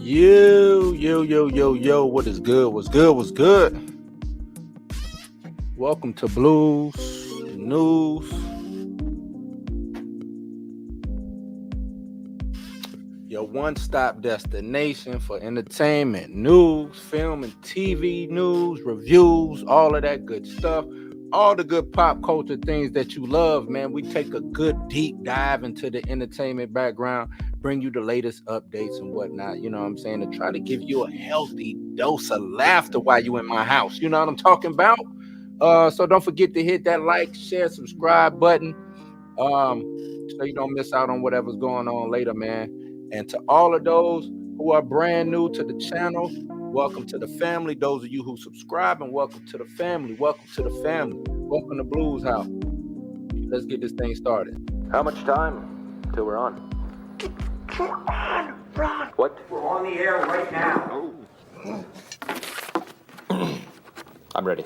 Yo, what is good? What's good? What's good? Welcome to Blues News. Your one-stop destination for entertainment, news, film and TV news, reviews, all of that good stuff. All the good pop culture things that you love, man. We take a good deep dive into the entertainment background, bring you the latest updates and whatnot, you know what I'm saying, to try to give you a healthy dose of laughter while you in my house. You know what I'm talking about? So don't forget to hit that like, share, subscribe button. So you don't miss out on whatever's going on later, man. And to all of those who are brand new to the channel, welcome to the family. Those of you who subscribe, and welcome to the family. Welcome to the family. Welcome to Blues House. Let's get this thing started. How much time till we're on? We're on, Ron. What? We're on the air right now. I'm ready.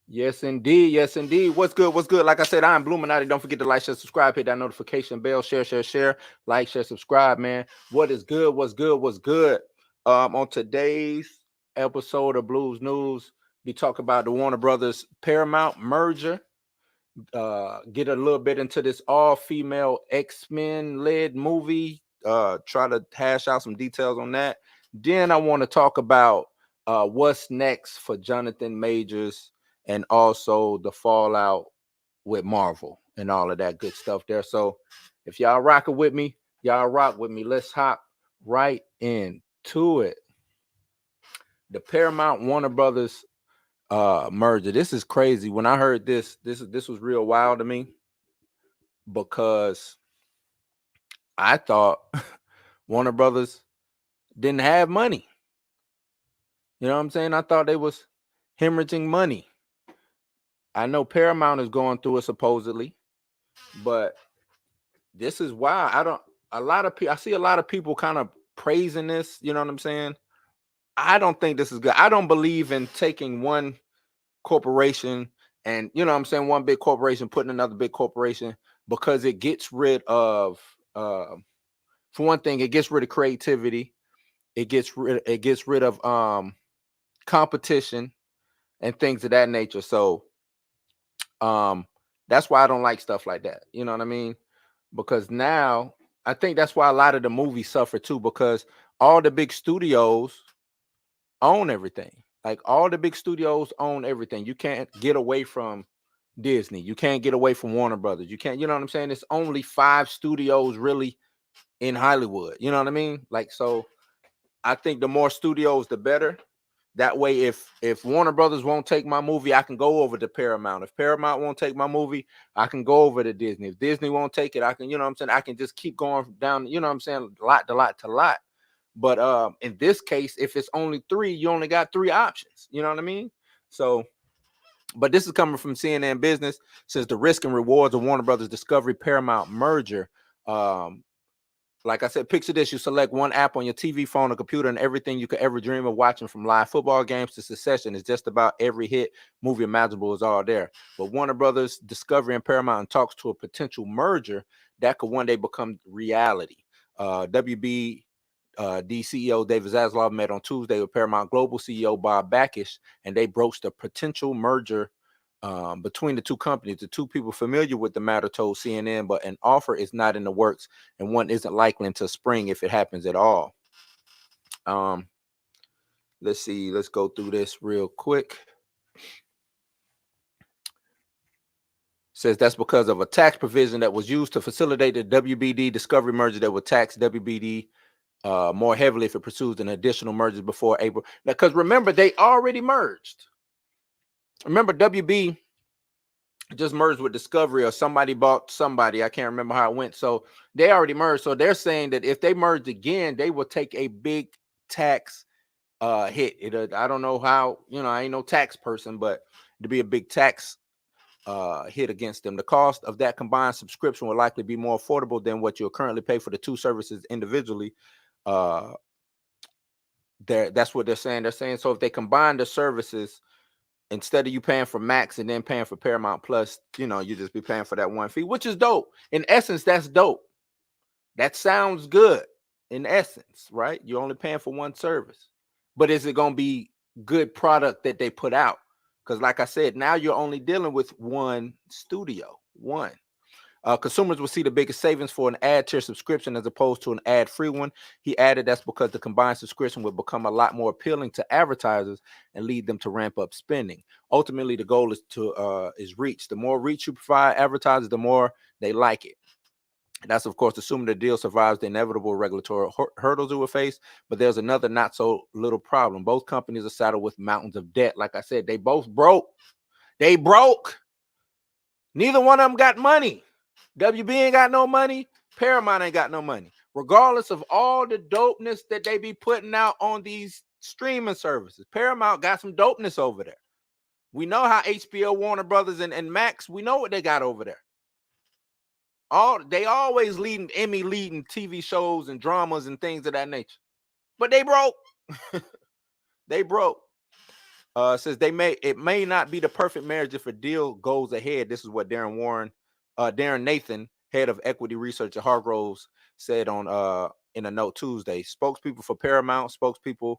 Yes, indeed. Yes, indeed. What's good? What's good? Like I said, I'm Bluminati. Don't forget to like, share, subscribe, hit that notification bell, share, like, share, subscribe, man. What is good? What's good? What's good? On today's episode of Blues News, we talk about the Warner Brothers Paramount merger. Get a little bit into this all-female X-Men led movie. Try to hash out some details on that. Then I want to talk about what's next for Jonathan Majors, and also the fallout with Marvel and all of that good stuff there. So if y'all rocking with me, y'all rock with me. Let's hop right into it. The Paramount Warner Brothers merger. This is crazy. When I heard this was real wild to me, because I thought Warner Brothers didn't have money. You know what I'm saying? I thought they was hemorrhaging money. I know Paramount is going through it supposedly, but this is why I see a lot of people kind of praising this. You know what I'm saying? I don't think this is good. I don't believe in taking one corporation and, you know what I'm saying, one big corporation putting another big corporation, because it gets rid of, for one thing, it gets rid of creativity. It gets rid of competition and things of that nature. So that's why I don't like stuff like that. You know what I mean? Because now I think that's why a lot of the movies suffer too, because all the big studios own everything. Like, all the big studios own everything. You can't get away from Disney. You can't get away from Warner Brothers. You can't, you know what I'm saying? It's only 5 studios really in Hollywood. You know what I mean? Like, so I think the more studios, the better. That way, if Warner Brothers won't take my movie, I can go over to Paramount. If Paramount won't take my movie, I can go over to Disney. If Disney won't take it, I can, you know what I'm saying, I can just keep going down, you know what I'm saying, lot to lot. But in this case, if it's only 3, you only got 3 options. You know what I mean? So, but this is coming from CNN Business. Says the risk and rewards of Warner Brothers Discovery Paramount merger. Like I said, picture this: you select one app on your TV, phone, or computer, and everything you could ever dream of watching, from live football games to Succession, is just about every hit movie imaginable is all there. But Warner Brothers Discovery and Paramount talks to a potential merger that could one day become reality. WB CEO David Zaslav met on Tuesday with Paramount Global CEO Bob Bakish, and they broached a potential merger between the two companies. The two people familiar with the matter told CNN, but an offer is not in the works, and one isn't likely until spring if it happens at all. Let's see. Let's go through this real quick. Says that's because of a tax provision that was used to facilitate the WBD Discovery merger that would tax WBD more heavily if it pursues an additional merger before April. Because remember, they already merged. Remember, WB just merged with Discovery, or somebody bought somebody. I can't remember how it went. So they already merged. So they're saying that if they merged again, they will take a big tax hit. I don't know how, you know, I ain't no tax person, but to be a big tax hit against them. The cost of that combined subscription will likely be more affordable than what you'll currently pay for the two services individually. That's what they're saying. They're saying, so if they combine the services, instead of you paying for Max and then paying for Paramount Plus, you know, you just be paying for that one fee, which is dope. In essence, that's dope. That sounds good. in essence, right? You're only paying for one service. But is it going to be good product that they put out? Because like I said, now you're only dealing with one studio, one. Consumers will see the biggest savings for an ad tier subscription as opposed to an ad-free one. He added that's because the combined subscription will become a lot more appealing to advertisers and lead them to ramp up spending. Ultimately, the goal is reach. The more reach you provide advertisers, the more they like it. That's, of course, assuming the deal survives the inevitable regulatory hurdles it will face. But there's another not so little problem. Both companies are saddled with mountains of debt. Like I said, they both broke. They broke. Neither one of them got money. WB ain't got no money. Paramount ain't got no money. Regardless of all the dopeness that they be putting out on these streaming services, Paramount got some dopeness over there. We know how HBO, Warner Brothers, and Max, we know what they got over there. They always leading Emmy-leading TV shows and dramas and things of that nature. But they broke. They broke. Says it may not be the perfect marriage if a deal goes ahead. This is what Darren Nathan, head of equity research at Hargroves, said on in a note Tuesday. Spokespeople for Paramount, spokespeople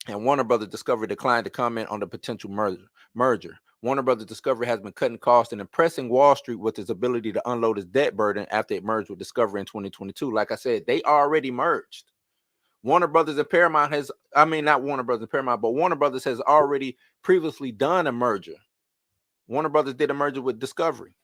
and Warner Brothers Discovery declined to comment on the potential merger. Warner Brothers Discovery has been cutting costs and impressing Wall Street with its ability to unload its debt burden after it merged with Discovery in 2022. Like I said, they already merged. Warner Brothers and Paramount not Warner Brothers and Paramount, but Warner Brothers has already previously done a merger. Warner Brothers did a merger with Discovery,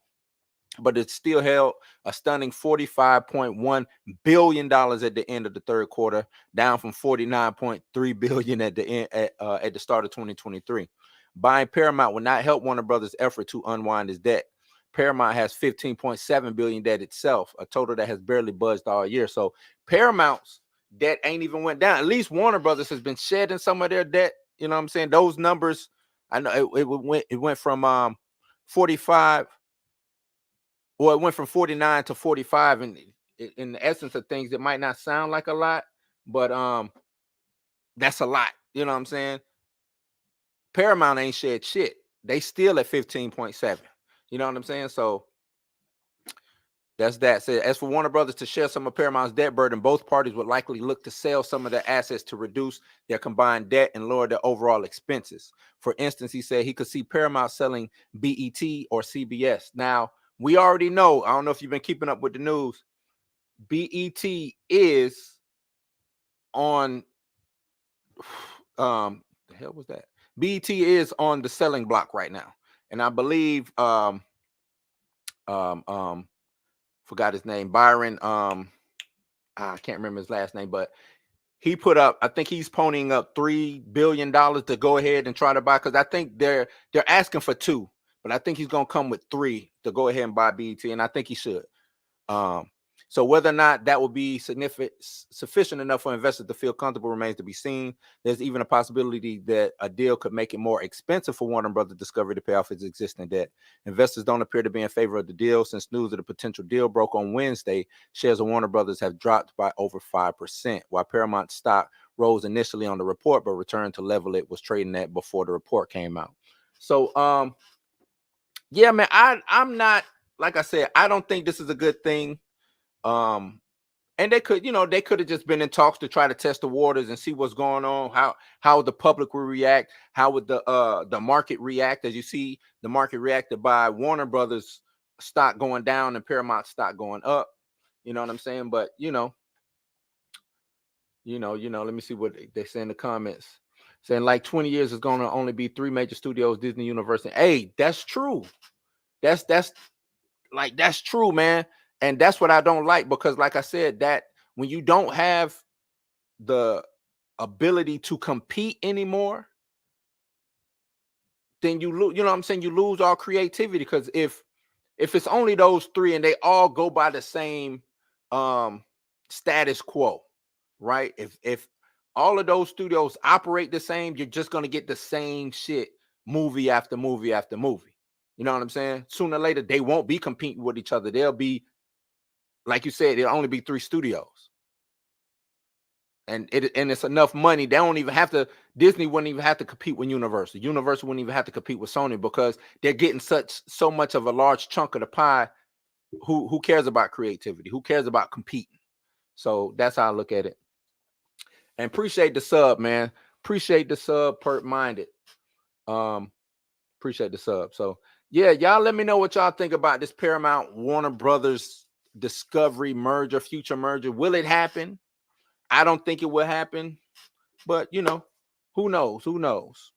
but it still held a stunning $45.1 billion at the end of the third quarter, down from $49.3 billion at the start of 2023. Buying Paramount will not help Warner Brothers' effort to unwind its debt. Paramount has $15.7 billion debt itself, a total that has barely budged all year. So Paramount's debt ain't even went down. At least Warner Brothers has been shedding some of their debt. You know what I'm saying? Those numbers, I know it went from 45. Well, it went from 49 to 45, and in the essence of things, it might not sound like a lot, but that's a lot. You know what I'm saying? Paramount ain't shed shit. They still at 15.7. You know what I'm saying? So that's that. So as for Warner Brothers to share some of Paramount's debt burden, both parties would likely look to sell some of their assets to reduce their combined debt and lower their overall expenses. For instance, he said he could see Paramount selling BET or CBS. Now, we already know, I don't know if you've been keeping up with the news, BET is on, the hell was that? BET is on the selling block right now. And I believe, forgot his name, Byron, I can't remember his last name, but he put up, I think he's ponying up $3 billion to go ahead and try to buy, because I think they're asking for $2 billion. But I think he's going to come with $3 billion to go ahead and buy BET, and I think he should. So whether or not that will be sufficient enough for investors to feel comfortable remains to be seen. There's even a possibility that a deal could make it more expensive for Warner Brothers Discovery to pay off its existing debt. Investors don't appear to be in favor of the deal. Since news of the potential deal broke on Wednesday, shares of Warner Brothers have dropped by over 5%, while Paramount stock rose initially on the report but returned to level it was trading at before the report came out. So, yeah, man, I'm not, like I said, I don't think this is a good thing. And they could have just been in talks to try to test the waters and see what's going on, how the public will react, how would the market react. As you see, the market reacted by Warner Brothers stock going down and Paramount stock going up. You know what I'm saying? But let me see what they say in the comments. Saying like 20 years is going to only be 3 major studios, Disney, Universal. Hey, that's true. That's true, man. And that's what I don't like, because like I said, that when you don't have the ability to compete anymore, then you lose, you know what I'm saying? You lose all creativity, because if it's only those 3 and they all go by the same status quo, right? If all of those studios operate the same, you're just going to get the same shit movie after movie after movie. You know what I'm saying? Sooner or later, they won't be competing with each other. They'll be, like you said, it'll only be 3 studios. And it's enough money. They don't even have to, Disney wouldn't even have to compete with Universal. Universal wouldn't even have to compete with Sony, because they're getting so much of a large chunk of the pie. Who cares about creativity? Who cares about competing? So that's how I look at it. And appreciate the sub, man. Appreciate the sub, Perk Minded. Appreciate the sub. So yeah, y'all let me know what y'all think about this Paramount Warner Brothers Discovery merger, future merger. Will it happen? I don't think it will happen, but you know, who knows? Who knows?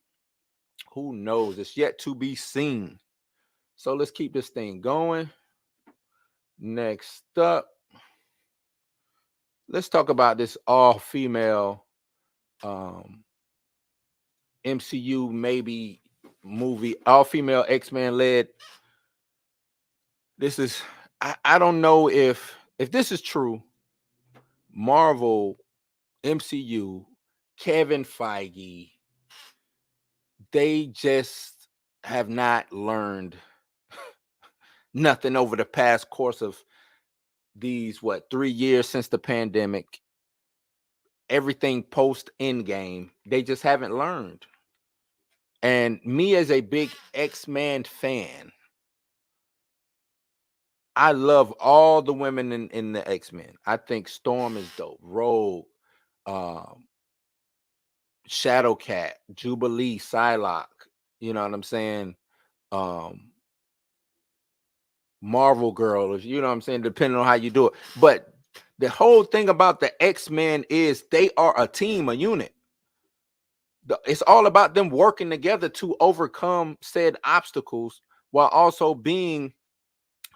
Who knows? It's yet to be seen. So let's keep this thing going. Next up, let's talk about this all-female MCU maybe movie, all-female X-Men led. This is I don't know if this is true. Marvel, MCU, Kevin Feige, they just have not learned nothing over the past course of these 3 years since the pandemic. Everything post Endgame, they just haven't learned. And me as a big X-Men fan, I love all the women in the X-Men. I think Storm is dope. Rogue, Shadowcat, Jubilee, Psylocke, you know what I'm saying? Marvel Girl, you know what I'm saying, depending on how you do it. But the whole thing about the X-Men is they are a team, a unit. It's all about them working together to overcome said obstacles while also being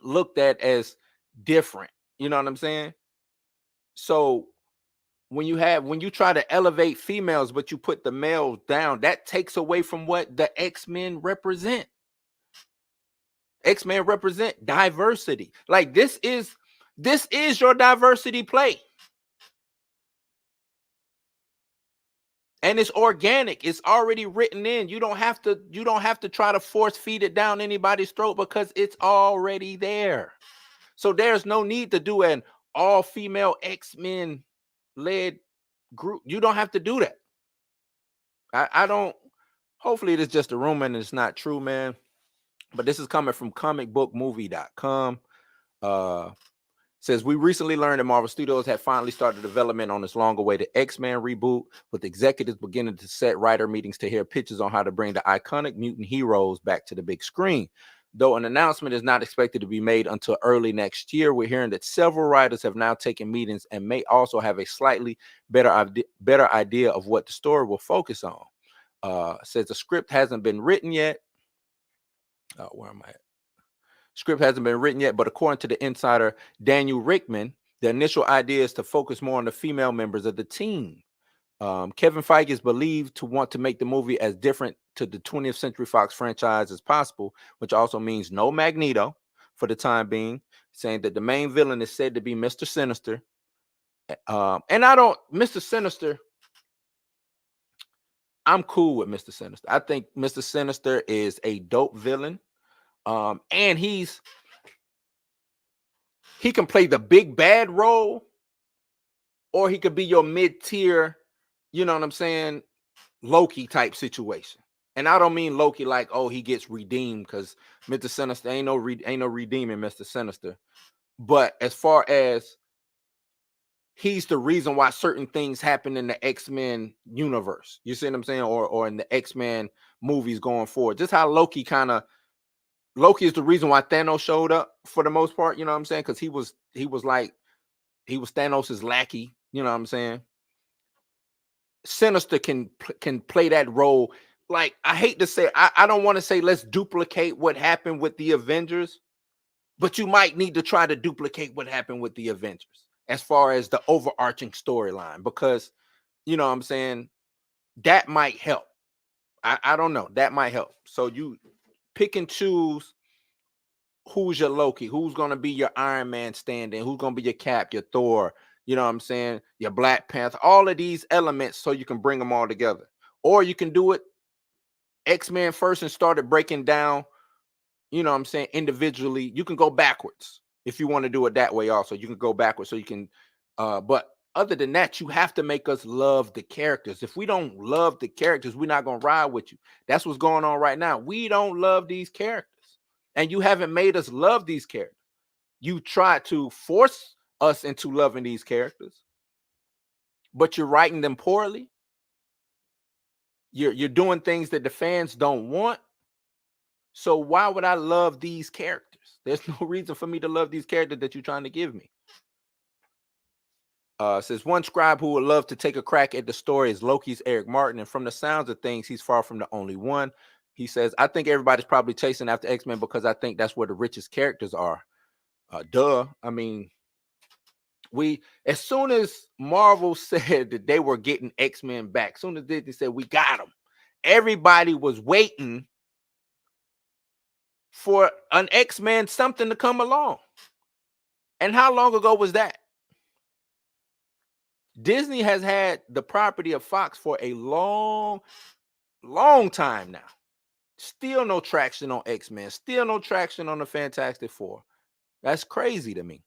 looked at as different. You know what I'm saying? So when you try to elevate females, but you put the males down, that takes away from what the X-Men represent. X-Men represent diversity. Like this is your diversity play. And it's organic. It's already written in. You don't have to try to force feed it down anybody's throat because it's already there. So there's no need to do an all-female X-Men led group. You don't have to do that. I don't. Hopefully it is just a rumor and it's not true, man. But this is coming from comicbookmovie.com. Says we recently learned that Marvel Studios had finally started development on this long-awaited X-Men reboot, with executives beginning to set writer meetings to hear pitches on how to bring the iconic mutant heroes back to the big screen. Though an announcement is not expected to be made until early next year, we're hearing that several writers have now taken meetings and may also have a slightly better idea of what the story will focus on. Says the script hasn't been written yet. Where am I at? Script hasn't been written yet, but according to the insider Daniel Rickman, the initial idea is to focus more on the female members of the team. Kevin Feige is believed to want to make the movie as different to the 20th Century Fox franchise as possible, which also means no Magneto for the time being, saying that the main villain is said to be Mr. Sinister. Mr. Sinister, I'm cool with Mr. Sinister. I think Mr. Sinister is a dope villain. And he can play the big bad role, or he could be your mid-tier, you know what I'm saying, Loki type situation. And I don't mean Loki like, oh, he gets redeemed, because Mr. Sinister ain't no redeeming Mr. Sinister. But as far as he's the reason why certain things happen in the X-Men universe, you see what I'm saying, or in the X-Men movies going forward. Just how Loki is the reason why Thanos showed up for the most part, you know what I'm saying? Because he was Thanos' lackey, you know what I'm saying? Sinister can play that role. Like, I hate to say, I don't want to say let's duplicate what happened with the Avengers, but you might need to try to duplicate what happened with the Avengers as far as the overarching storyline, because, you know what I'm saying, that might help. I don't know. That might help. So you pick and choose who's your Loki, who's going to be your Iron Man stand-in, who's going to be your Cap, your Thor, you know what I'm saying, your Black Panther, all of these elements, so you can bring them all together. Or you can do it X-Men first and start it breaking down, you know what I'm saying, individually. You can go backwards if you want to do it that way also. You can go backwards so you can, but other than that, you have to make us love the characters. If we don't love the characters, we're not going to ride with you. That's what's going on right now. We don't love these characters. And you haven't made us love these characters. You try to force us into loving these characters, but you're writing them poorly. You're doing things that the fans don't want. So why would I love these characters? There's no reason for me to love these characters that you're trying to give me. Says one scribe who would love to take a crack at the story is Loki's Eric Martin, and from the sounds of things, he's far from the only one. He says, I think everybody's probably chasing after X-Men because I think that's where the richest characters are. Duh. I mean, as soon as Marvel said that they were getting X-Men back, as soon as Disney said we got them, everybody was waiting for an X-Men something to come along. And how long ago was that? Disney has had the property of Fox for a long time now. Still no traction on X-Men. Still no traction on the Fantastic Four. That's crazy to me.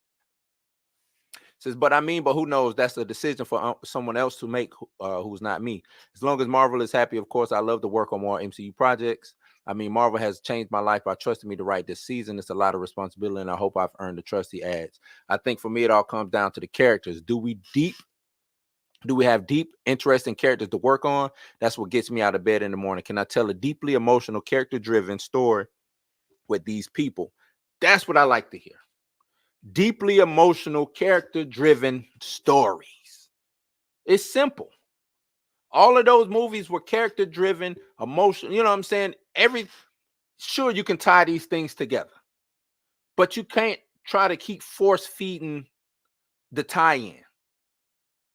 Says, but who knows? That's a decision for someone else to make, who's not me. As long as Marvel is happy, of course, I love to work on more MCU projects. Marvel has changed my life by trusting me to write this season. It's a lot of responsibility, and I hope I've earned the trust, he adds. I think for me, it all comes down to the characters. Do we have deep, interesting characters to work on? That's what gets me out of bed in the morning. Can I tell a deeply emotional, character-driven story with these people? That's what I like to hear. Deeply emotional, character-driven stories. It's simple. All of those movies were character-driven, emotional. You know what I'm saying? Sure, you can tie these things together, but you can't try to keep force-feeding the tie-in.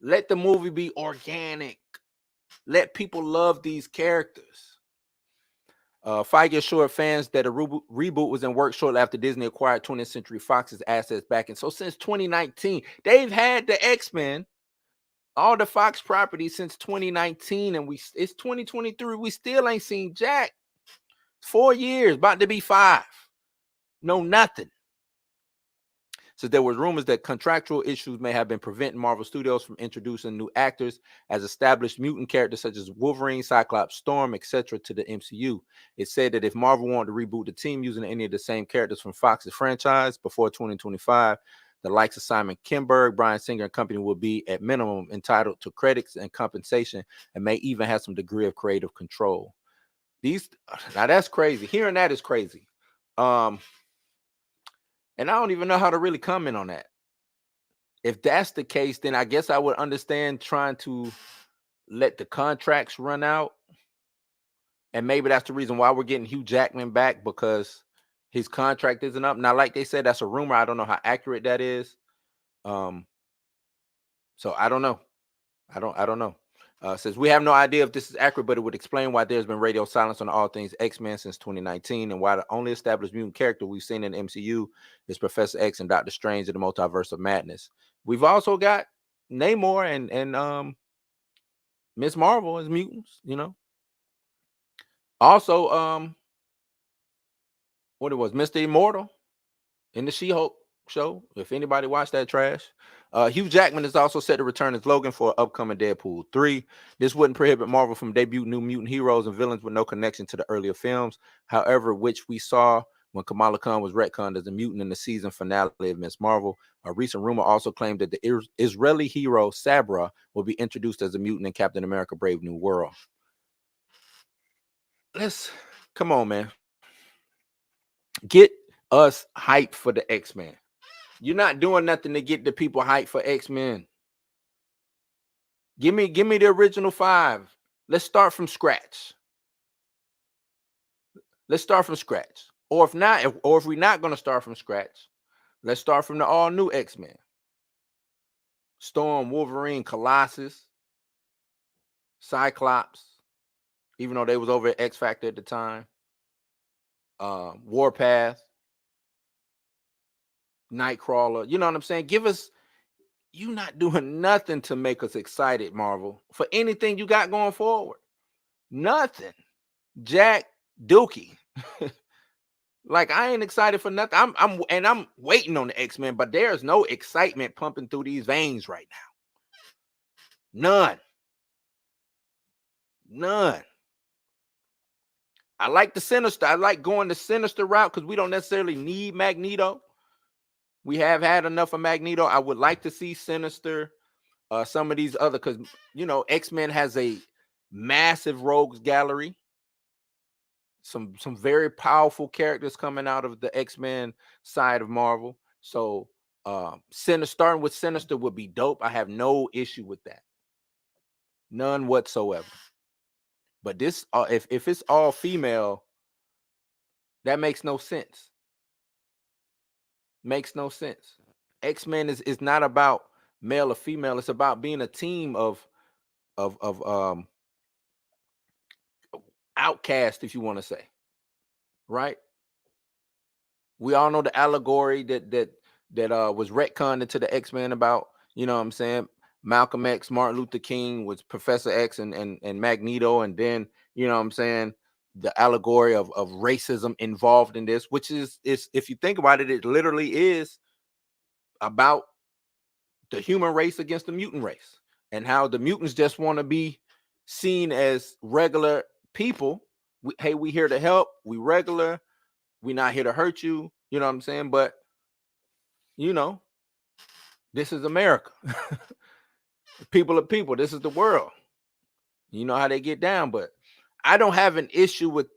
Let the movie be organic. Let people love these characters. Feige assured fans that a reboot was in work shortly after Disney acquired 20th Century Fox's assets back. And so since 2019, they've had the X-Men, all the Fox properties since 2019, and it's 2023. We still ain't seen jack. 4 years, about to be 5. No, nothing. So there were rumors that contractual issues may have been preventing Marvel Studios from introducing new actors as established mutant characters such as Wolverine, Cyclops, Storm, etc. to the MCU. It said that if Marvel wanted to reboot the team using any of the same characters from Fox's franchise before 2025, the likes of Simon Kinberg, Bryan Singer, and company will be at minimum entitled to credits and compensation and may even have some degree of creative control. Now that's crazy. Hearing that is crazy. And I don't even know how to really comment on that. If that's the case, then I guess I would understand trying to let the contracts run out. And maybe that's the reason why we're getting Hugh Jackman back, because his contract isn't up. Now, like they said, that's a rumor. I don't know how accurate that is. So I don't know. I don't know. Says we have no idea if this is accurate, but it would explain why there's been radio silence on all things X-Men since 2019, and why the only established mutant character we've seen in the MCU is Professor X and Doctor Strange in the Multiverse of Madness. We've also got Namor and Miss Marvel as mutants, you know. Also, what it was, Mr. Immortal in the She-Hulk show. If anybody watched that trash. Hugh Jackman is also set to return as Logan for upcoming Deadpool 3. This wouldn't prohibit Marvel from debuting new mutant heroes and villains with no connection to the earlier films. However, which we saw when Kamala Khan was retconned as a mutant in the season finale of Miss Marvel. A recent rumor also claimed that the Israeli hero Sabra will be introduced as a mutant in Captain America: Brave New World. Come on, man. Get us hyped for the X-Men. You're not doing nothing to get the people hyped for X-Men. Give me the original 5. Let's start from scratch. Or if we're not going to start from scratch, let's start from the all new X-Men. Storm, Wolverine, Colossus, Cyclops, even though they was over at X Factor at the time. Warpath, Nightcrawler, you know what I'm saying? You not doing nothing to make us excited, Marvel, for anything you got going forward. Nothing. Jack Dookie. Like, I ain't excited for nothing. I'm waiting on the X-Men, but there's no excitement pumping through these veins right now. None. I like the Sinister. I like going the Sinister route because we don't necessarily need Magneto. We have had enough of Magneto. I would like to see Sinister, some of these other, because X-Men has a massive rogues gallery. Some very powerful characters coming out of the X-Men side of Marvel. So starting with Sinister would be dope. I have no issue with that. None whatsoever. But this, if it's all female, that makes no sense. Makes no sense. X-Men is not about male or female. It's about being a team of outcast, if you want to say. Right? We all know the allegory that was retconned into the X-Men about, what I'm saying, Malcolm X, Martin Luther King was Professor X and Magneto, and then, what I'm saying, the allegory of racism involved in this, which is if you think about it, it literally is about the human race against the mutant race, and how the mutants just want to be seen as regular people. Hey, we here to help. We regular. We not here to hurt you. You know what I'm saying? But this is America. People are people. This is the world. You know how they get down. But I don't have an issue with.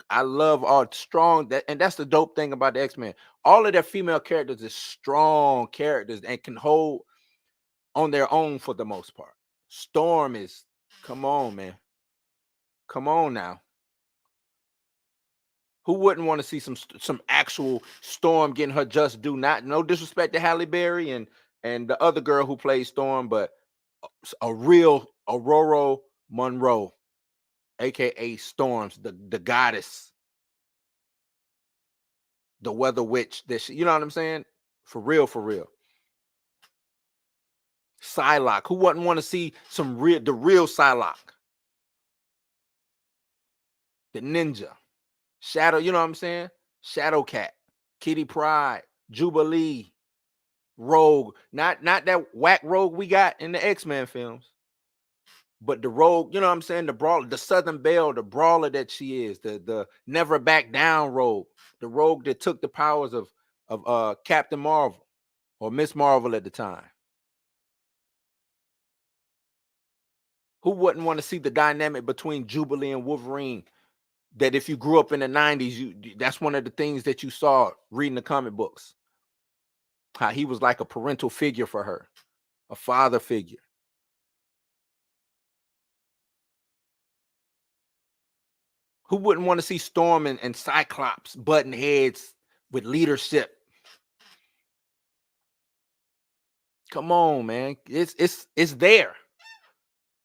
I love all strong and that's the dope thing about the X-Men. All of their female characters is strong characters and can hold on their own for the most part. Storm is, come on, man. Come on now. Who wouldn't want to see some actual Storm getting her just due? No disrespect to Halle Berry and the other girl who plays Storm, but a real Aurora Monroe, aka Storms, the goddess, the weather witch. You know what I'm saying? For real, for real. Psylocke. Who wouldn't want to see the real Psylocke? The ninja. Shadow, you know what I'm saying? Shadowcat, Kitty Pryde, Jubilee, Rogue. Not that whack Rogue we got in the X-Men films, but the Rogue, you know what I'm saying? The brawler, the Southern Belle, the brawler that she is, the never back down Rogue, the Rogue that took the powers of Captain Marvel or Miss Marvel at the time. Who wouldn't want to see the dynamic between Jubilee and Wolverine? That if you grew up in the 90s, that's one of the things that you saw reading the comic books. How he was like a parental figure for her, a father figure. Who wouldn't want to see Storm and Cyclops butting heads with leadership? Come on, man. It's there.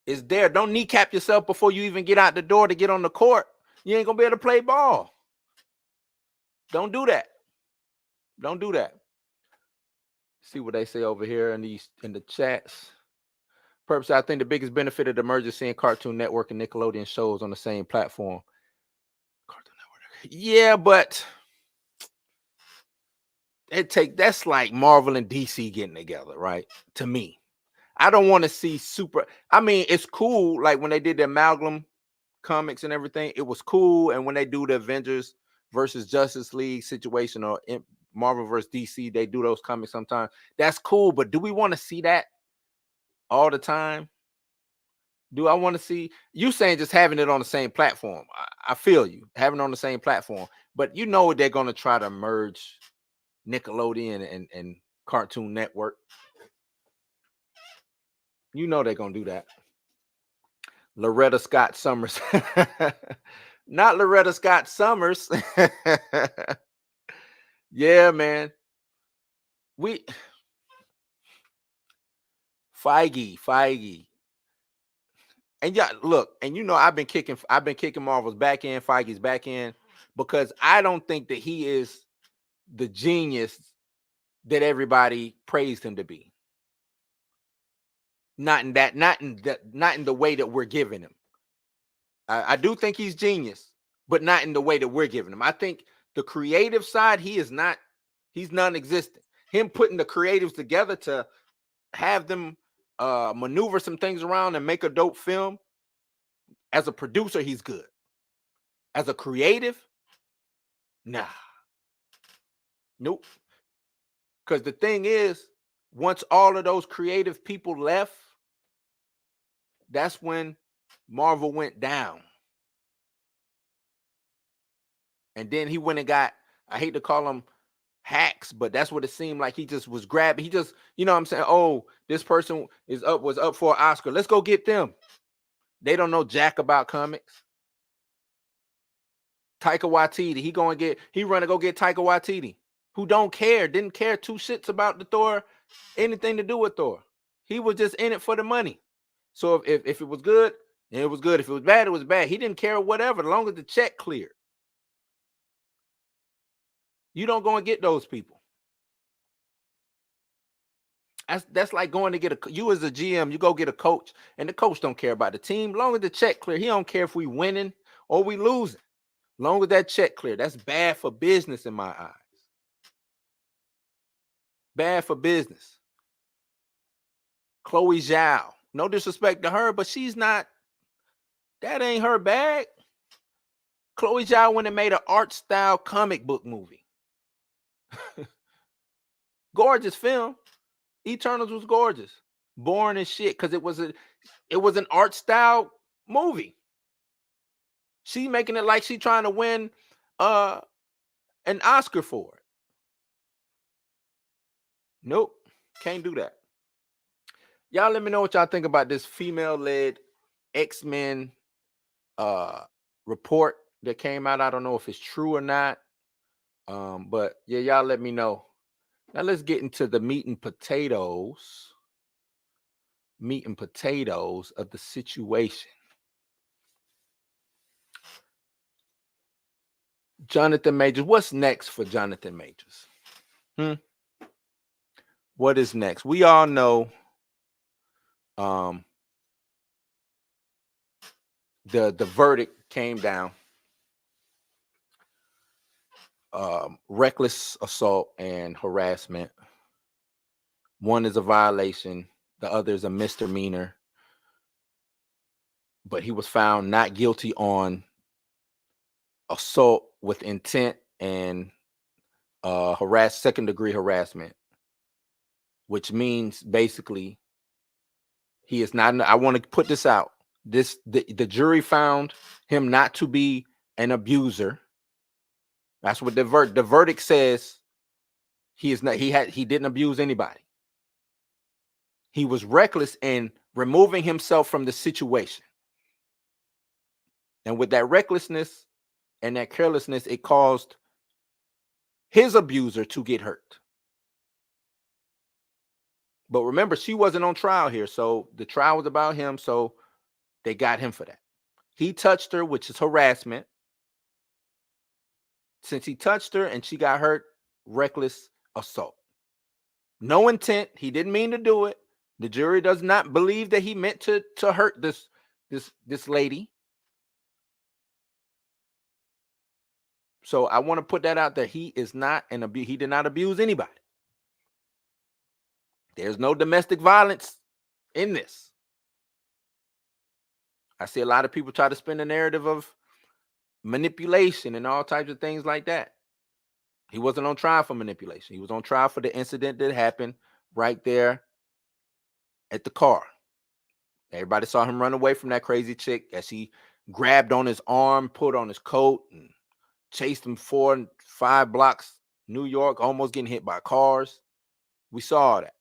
It's there. Don't kneecap yourself before you even get out the door to get on the court. You ain't gonna be able to play ball. Don't do that. Don't do that. See what they say over here in the chats. Purpose, I think the biggest benefit of the merger is seeing Cartoon Network and Nickelodeon shows on the same platform. Cartoon Network. Yeah, but that's like Marvel and DC getting together, right? To me. I don't want to see it's cool, like when they did the amalgam comics and everything, it was cool. And when they do the Avengers versus Justice League situation, or Marvel versus DC, they do those comics sometimes. That's cool, but do we want to see that all the time? Do I want to see you saying just having it on the same platform? I feel you having it on the same platform, but they're going to try to merge Nickelodeon and Cartoon Network. They're going to do that. Loretta Scott Summers. Not Loretta Scott Summers. Yeah, man. Feige. And yeah, look, and I've been kicking Marvel's back end, Feige's back end, because I don't think that he is the genius that everybody praised him to be. Not in the way that we're giving him. I do think he's genius, but not in the way that we're giving him. I think the creative side, he's non-existent. Him putting the creatives together to have them maneuver some things around and make a dope film. As a producer, he's good. As a creative, nah. Nope. Because the thing is, once all of those creative people left, that's when Marvel went down. And then he went and got, I hate to call them hacks, but that's what it seemed like. He just was grabbing. He just, you know what I'm saying? Oh, this person was up for an Oscar. Let's go get them. They don't know jack about comics. Taika Waititi, he run to go get Taika Waititi, who didn't care two shits about the Thor, anything to do with Thor. He was just in it for the money. So if it was good, then it was good. If it was bad, it was bad. He didn't care whatever, as long as the check cleared. You don't go and get those people. That's like going to get you as a GM, you go get a coach, and the coach don't care about the team. As long as the check clear, he don't care if we winning or we losing. As long as that check clear, that's bad for business in my eyes. Bad for business. Chloe Zhao, no disrespect to her, but she's not. That ain't her bag. Chloe Zhao went and made an art style comic book movie. Gorgeous film. Eternals was gorgeous. Boring as shit because it was an art style movie. She making it like she trying to win an Oscar for it. Nope, can't do that. Y'all let me know what y'all think about this female-led X-Men report that came out. I don't know if it's true or not. But yeah, y'all let me know. Now let's get into the meat and potatoes of the situation. Jonathan Majors, what's next for Jonathan Majors? What is next? We all know the verdict came down. Reckless assault and harassment. One is a violation, the other is a misdemeanor. But he was found not guilty on assault with intent and second degree harassment, which means basically he is not. I want to put this out. The jury found him not to be an abuser. That's what the verdict says. He is not. He didn't abuse anybody. He was reckless in removing himself from the situation. And with that recklessness and that carelessness, it caused his abuser to get hurt. But remember, she wasn't on trial here. So the trial was about him. So they got him for that. He touched her, which is harassment. Since he touched her and she got hurt, reckless assault. No intent. He didn't mean to do it. The jury does not believe that he meant to hurt this lady. So I want to put that out there. He is not an abuse. He did not abuse anybody. There's no domestic violence in this. I see a lot of people try to spin the narrative of manipulation and all types of things like that. He wasn't on trial for manipulation. He was on trial for the incident that happened right there at the car. Everybody saw him run away from that crazy chick as he grabbed on his arm, put on his coat, and chased him 4 and 5 blocks, New York, almost getting hit by cars. We saw that.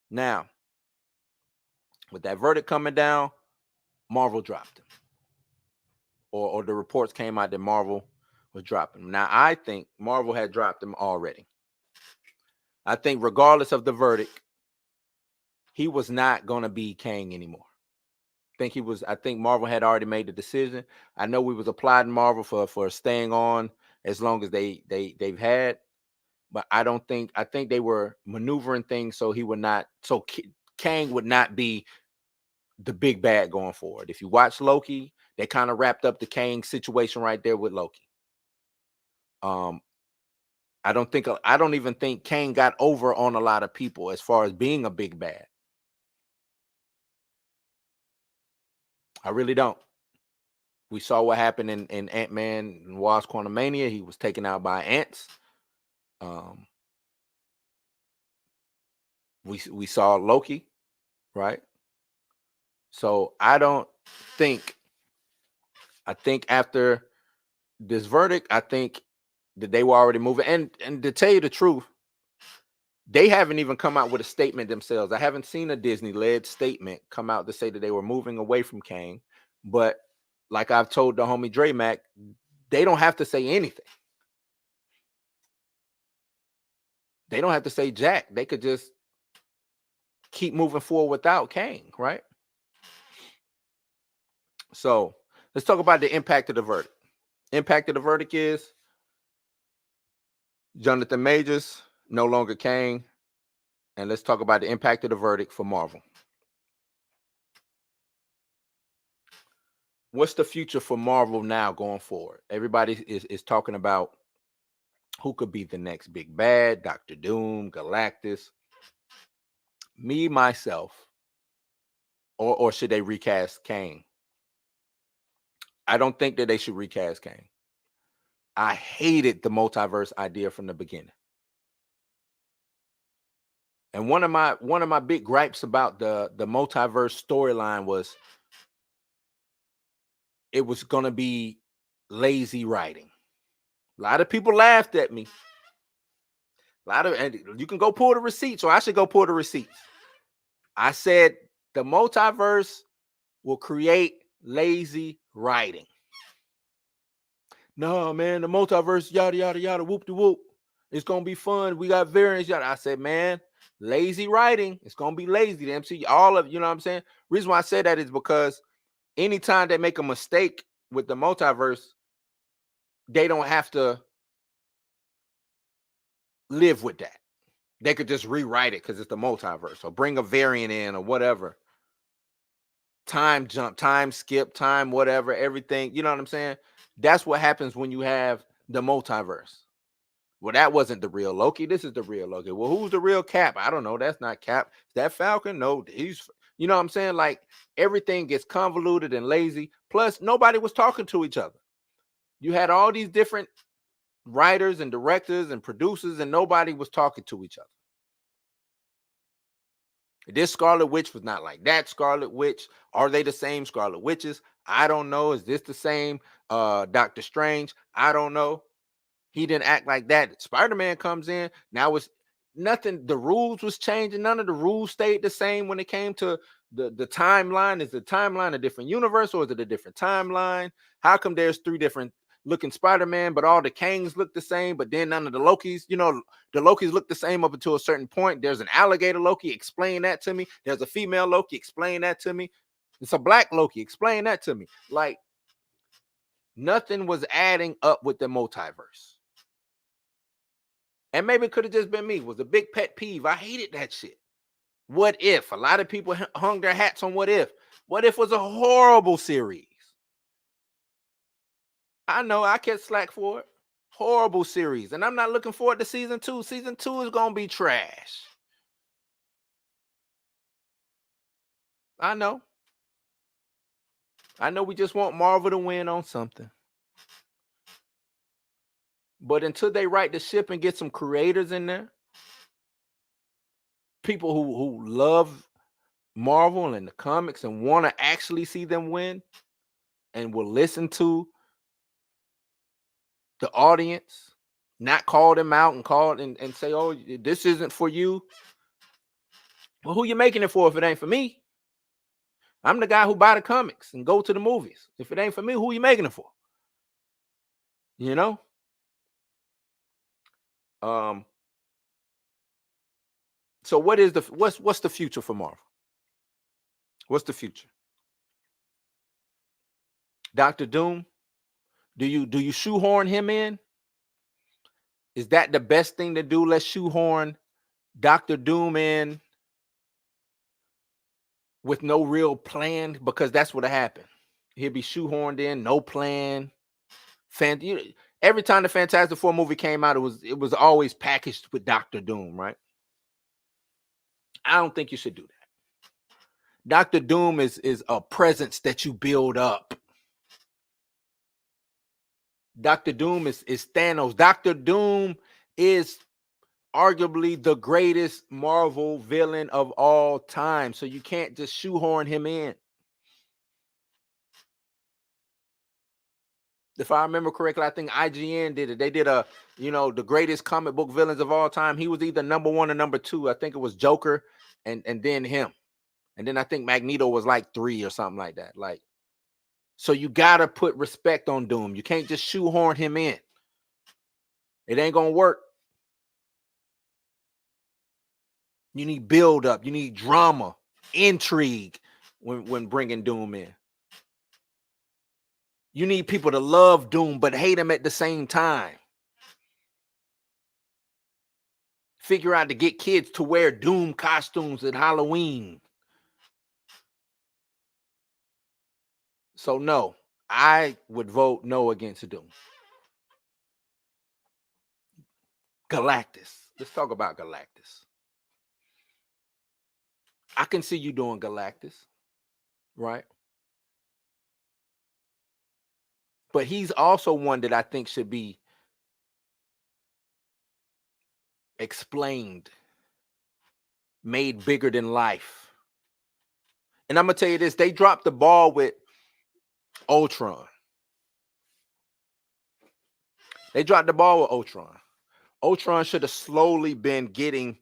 Now, with that verdict coming down, Marvel dropped him. Or the reports came out that Marvel was dropping him. Now, I think Marvel had dropped him already. I think regardless of the verdict, he was not going to be Kang anymore. I think Marvel had already made the decision. I know we was applauding Marvel for staying on as long as they've had, but I think they were maneuvering things so Kang would not be the big bad going forward. If you watch Loki, they kind of wrapped up the Kang situation right there with Loki. I don't even think Kang got over on a lot of people as far as being a big bad. I really don't. We saw what happened in Ant-Man and Wasp: Quantumania. He was taken out by ants. We saw Loki, right? So I think after this verdict, I think that they were already moving. And to tell you the truth, they haven't even come out with a statement themselves. I haven't seen a Disney-led statement come out to say that they were moving away from Kang. But like I've told the homie Dre Mac, they don't have to say anything. They don't have to say jack. They could just keep moving forward without Kang, right? So let's talk about the impact of the verdict. Impact of the verdict is Jonathan Majors no longer Kang. And let's talk about the impact of the verdict for Marvel. What's the future for Marvel now going forward? Everybody is talking about who could be the next big bad, Doctor Doom, Galactus. Me, myself, or should they recast Kang? I don't think that they should recast Kang. I hated the multiverse idea from the beginning. And one of my big gripes about the multiverse storyline was it was going to be lazy writing. A lot of people laughed at me. And you can go pull the receipts, or I should go pull the receipts. I said the multiverse will create lazy writing. No, man, the multiverse, yada, yada, yada, whoop de whoop. It's going to be fun. We got variants, yada. I said, man, lazy writing. It's going to be lazy. The MC, all of, you know what I'm saying? Reason why I said that is because anytime they make a mistake with the multiverse, they don't have to live with that. They could just rewrite it because it's the multiverse, or bring a variant in, or whatever. Time jump, time skip, time whatever, everything. You know what I'm saying? That's what happens when you have the multiverse. Well, that wasn't the real Loki. This is the real Loki. Well, who's the real Cap? I don't know. That's not Cap. Is that Falcon? No, he's, you know what I'm saying? Like, everything gets convoluted and lazy. Plus, nobody was talking to each other. You had all these different writers and directors and producers, and nobody was talking to each other. This Scarlet Witch was not like that Scarlet Witch. Are they the same Scarlet Witches? I don't know. Is this the same Doctor Strange? I don't know. He didn't act like that. Spider-Man comes in. Now it's nothing. The rules was changing. None of the rules stayed the same when it came to the timeline. Is the timeline a different universe, or is it a different timeline? How come there's 3 different looking Spider-Man, but all the Kangs look the same, but then none of the Lokis, you know, the Lokis look the same up until a certain point. There's an alligator Loki, explain that to me. There's a female Loki, explain that to me. It's a black Loki, explain that to me. Like, nothing was adding up with the multiverse. And maybe it could have just been me. It was a big pet peeve. I hated that shit. What If? A lot of people hung their hats on What If. What If was a horrible series. I know, I kept slack for it. Horrible series. And I'm not looking forward to season 2. Season 2 is going to be trash. I know. We just want Marvel to win on something. But until they right the ship and get some creators in there, people who love Marvel and the comics and want to actually see them win and will listen to the audience, not call them out and say, oh, this isn't for you. Well, who you making it for if it ain't for me? I'm the guy who buy the comics and go to the movies. If it ain't for me, who you making it for? You know? So what's the future for Marvel? What's the future? Dr. Doom? Do you shoehorn him in? Is that the best thing to do? Let's shoehorn Dr. Doom in with no real plan, because that's what happened. He'll be shoehorned in, no plan. Every time the Fantastic Four movie came out, it was always packaged with Dr. Doom, right? I don't think you should do that. Dr. Doom is a presence that you build up. Dr. Doom is Thanos. Dr. Doom is arguably the greatest Marvel villain of all time. So you can't just shoehorn him in. If I remember correctly, I think IGN did it. They did the greatest comic book villains of all time. He was either number 1 or number 2. I think it was Joker and then him. And then I think Magneto was like 3 or something like that. Like, so you gotta put respect on Doom. You can't just shoehorn him in. It ain't gonna work. You need build up. You need drama, intrigue when bringing Doom in. You need people to love Doom but hate him at the same time. Figure out to get kids to wear Doom costumes at Halloween. So no, I would vote no against Doom. Galactus. Let's talk about Galactus. I can see you doing Galactus, right? But he's also one that I think should be explained, made bigger than life. And I'm gonna tell you this: they dropped the ball with Ultron. They dropped the ball with Ultron. Ultron should have slowly been getting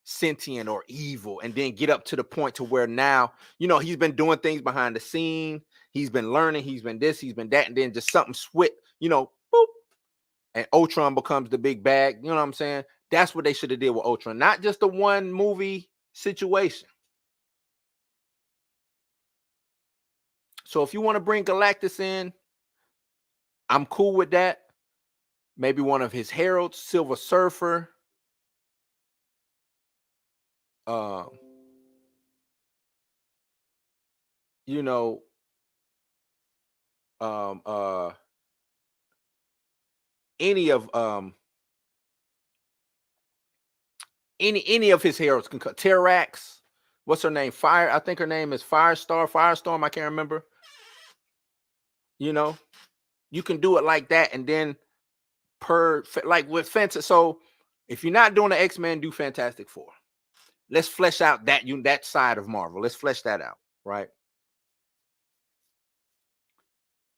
sentient or evil and then get up to the point to where now, he's been doing things behind the scene. He's been learning. He's been this, he's been that. And then just something switch, boop. And Ultron becomes the big bag. You know what I'm saying? That's what they should have did with Ultron. Not just a one movie situation. So if you want to bring Galactus in, I'm cool with that. Maybe one of his heralds, Silver Surfer. Any of his heroes can cut. Terrax, what's her name? I think her name is Firestorm. I can't remember. You can do it like that, and then like with Fantastic. So if you're not doing the X-Men, do Fantastic Four. Let's flesh out that side of Marvel. Let's flesh that out, right?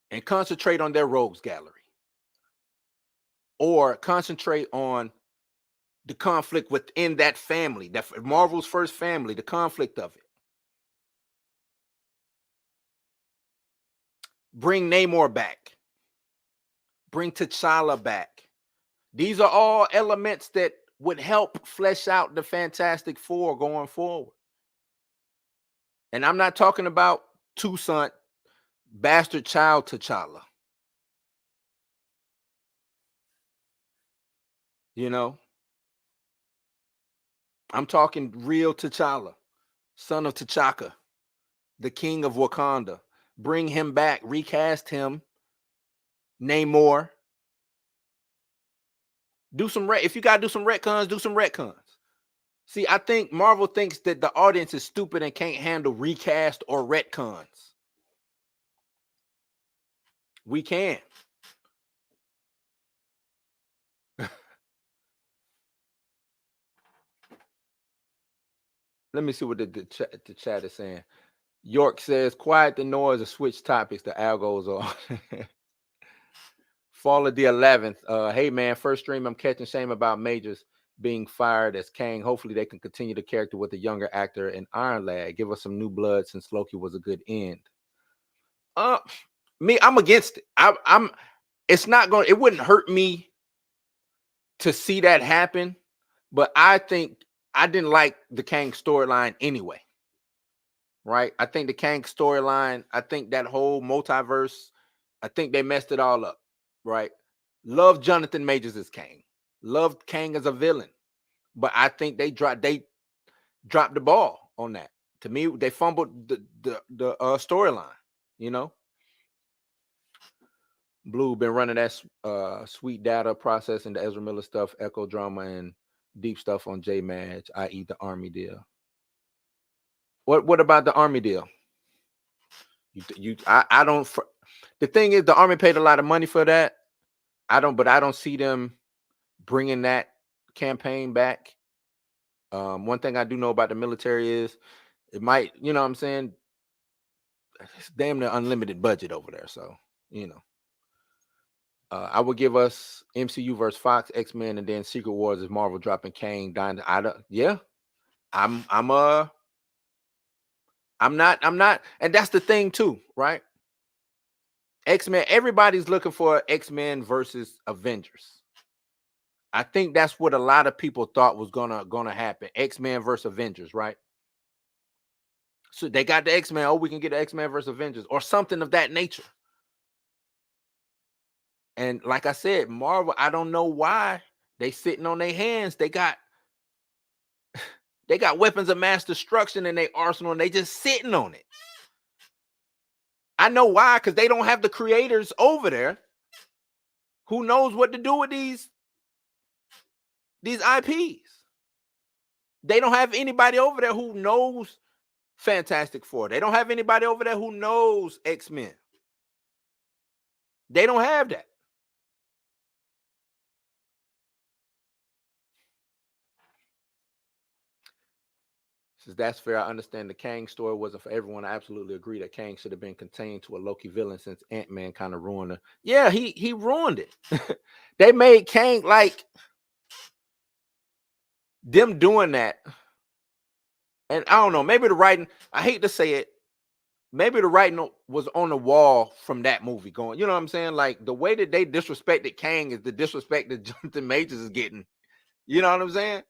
And concentrate on their rogues gallery. Or concentrate on the conflict within that family, that Marvel's first family, the conflict of it. Bring Namor back. Bring T'Challa back. These are all elements that would help flesh out the Fantastic Four going forward. And I'm not talking about two-son bastard child T'Challa. I'm talking real T'Challa, son of T'Chaka, the king of Wakanda. Bring him back, recast him, Namor. If you gotta do some retcons, do some retcons. See, I think Marvel thinks that the audience is stupid and can't handle recast or retcons. We can. Let me see what the chat is saying. York says, quiet the noise or switch topics. The algos on. Fall of the 11th. Hey, man, first stream, I'm catching shame about Majors being fired as Kang. Hopefully they can continue the character with a younger actor in Iron Lad. Give us some new blood since Loki was a good end. I'm against it. It's not going. It wouldn't hurt me to see that happen, but I think I didn't like the Kang storyline anyway. Right? I think the Kang storyline, I think that whole multiverse, I think they messed it all up. Right? Love Jonathan Majors as Kang. Loved Kang as a villain. But I think they dropped the ball on that. To me, they fumbled the storyline, Blue been running that sweet data processing, the Ezra Miller stuff, echo drama, and deep stuff on J-Madge, i.e. the Army deal. What about the Army deal? I don't. The thing is, the Army paid a lot of money for that. I don't see them bringing that campaign back. One thing I do know about the military is it might, you know what I'm saying, it's damn near unlimited budget over there. So, you know, I would give us MCU versus Fox, X-Men, and then Secret Wars is Marvel dropping Kang, dying. Yeah, I'm not, and that's the thing too, right? X-Men, everybody's looking for X-Men versus Avengers. I think that's what a lot of people thought was gonna happen. X-Men versus Avengers, right? So they got the X-Men. Oh, we can get the X-Men versus Avengers or something of that nature. And like I said, Marvel, I don't know why they sitting on their hands. They got weapons of mass destruction in their arsenal, and they just sitting on it. I know why, because they don't have the creators over there who knows what to do with these IPs. They don't have anybody over there who knows Fantastic Four. They don't have anybody over there who knows X-Men. They don't have that. Says that's fair. I understand the Kang story wasn't for everyone. I absolutely agree that Kang should have been contained to a Loki villain since Ant-Man kind of ruined it. Yeah, he ruined it. They made Kang like them doing that. And I don't know, maybe the writing, I hate to say it, maybe the writing was on the wall from that movie going, you know what I'm saying? Like the way that they disrespected Kang is the disrespect that Jonathan Majors is getting. You know what I'm saying?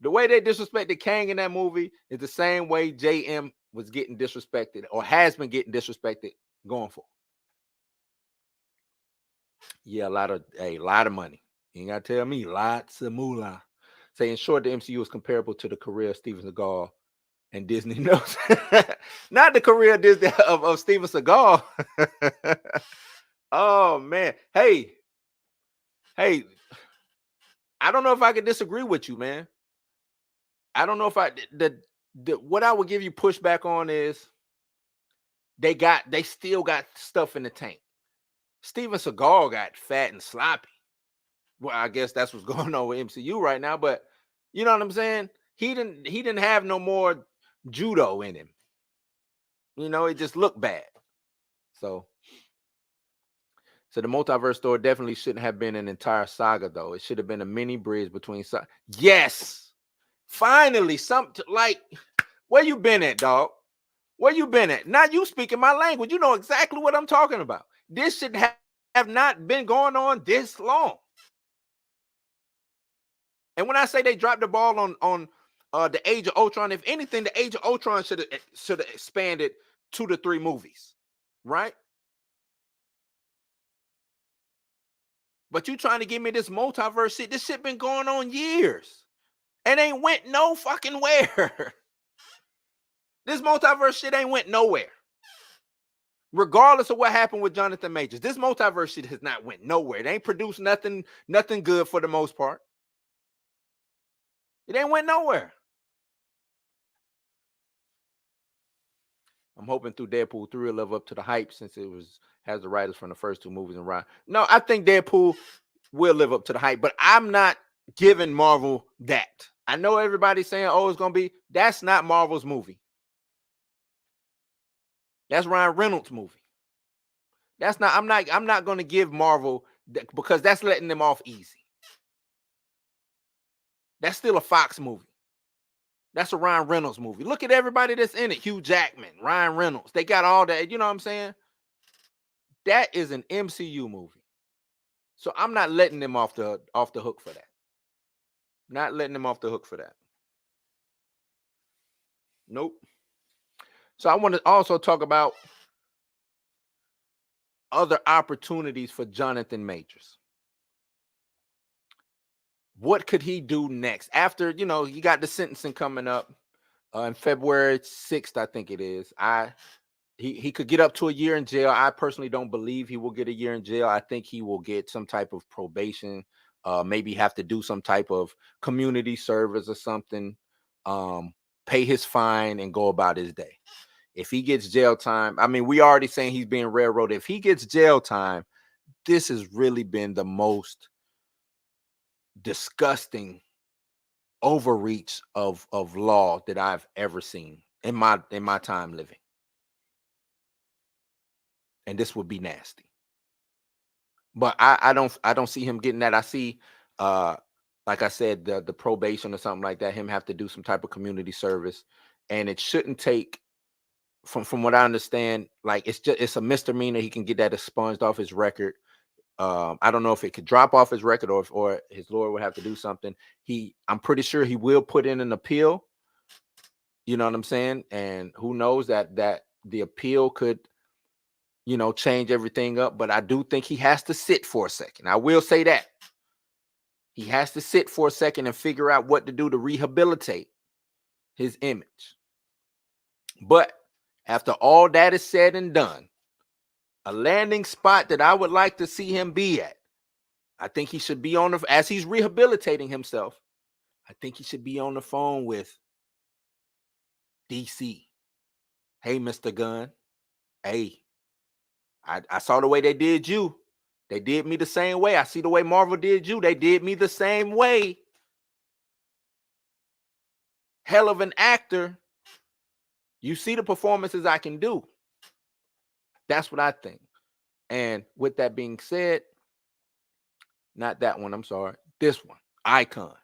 The way they disrespected Kang in that movie is the same way JM was getting disrespected or has been getting disrespected going forward. Yeah, a lot of money. You ain't gotta tell me, lots of moolah. Say in short, the MCU is comparable to the career of Steven Seagal and Disney knows. Not the career of Steven Seagal. Oh man. Hey, I don't know if I can disagree with you, man. I don't know if what I would give you pushback on is they still got stuff in the tank. Steven Seagal got fat and sloppy. Well, I guess that's what's going on with MCU right now, but you know what I'm saying? He didn't have no more judo in him. You know, it just looked bad. So the multiverse story definitely shouldn't have been an entire saga, though. It should have been a mini bridge between yes. Finally, something like where you been at, dog? Where you been at? Now you speaking my language. You know exactly what I'm talking about. This should have not been going on this long. And when I say they dropped the ball on the Age of Ultron, if anything, the Age of Ultron should have expanded 2 to 3 movies, right? But you trying to give me this multiverse shit? This shit been going on years and ain't went no fucking where. This multiverse shit ain't went nowhere. Regardless of what happened with Jonathan Majors, this multiverse shit has not went nowhere. It ain't produced nothing good for the most part. It ain't went nowhere. I'm hoping through Deadpool 3 will live up to the hype since it has the writers from the first 2 movies in rhyme. No, I think Deadpool will live up to the hype, but I'm not giving Marvel that. I know everybody's saying, oh, it's going to be. That's not Marvel's movie. That's Ryan Reynolds' movie. That's not. I'm not going to give Marvel that because that's letting them off easy. That's still a Fox movie. That's a Ryan Reynolds movie. Look at everybody that's in it. Hugh Jackman, Ryan Reynolds. They got all that. You know what I'm saying? That is an MCU movie. So I'm not letting them off the hook for that. Not letting them off the hook for that. Nope. So I want to also talk about other opportunities for Jonathan Majors. What could he do next? After, you know, he got the sentencing coming up on February 6th, I think it is. He could get up to a year in jail. I personally don't believe he will get a year in jail. I think he will get some type of probation, maybe have to do some type of community service or something, pay his fine and go about his day. If he gets jail time, I mean, we already saying he's being railroaded. If he gets jail time, this has really been the most disgusting overreach of law that I've ever seen in my time living. And this would be nasty. But I don't see him getting that. I see like I said, the probation or something like that, him have to do some type of community service. And it shouldn't take, from what I understand, like it's a misdemeanor. He can get that expunged off his record. I don't know if it could drop off his record or his lawyer would have to do something. I'm pretty sure he will put in an appeal. You know what I'm saying? And who knows that the appeal could, change everything up. But I do think he has to sit for a second. I will say that. He has to sit for a second and figure out what to do to rehabilitate his image. But after all that is said and done, a landing spot that I would like to see him be at, I think he should be as he's rehabilitating himself, I think he should be on the phone with DC. Hey, Mr. Gunn. Hey, I saw the way they did you. They did me the same way. I see the way Marvel did you. They did me the same way. Hell of an actor. You see the performances I can do. That's what I think. And with that being said, not that one, I'm sorry. This one, Icon.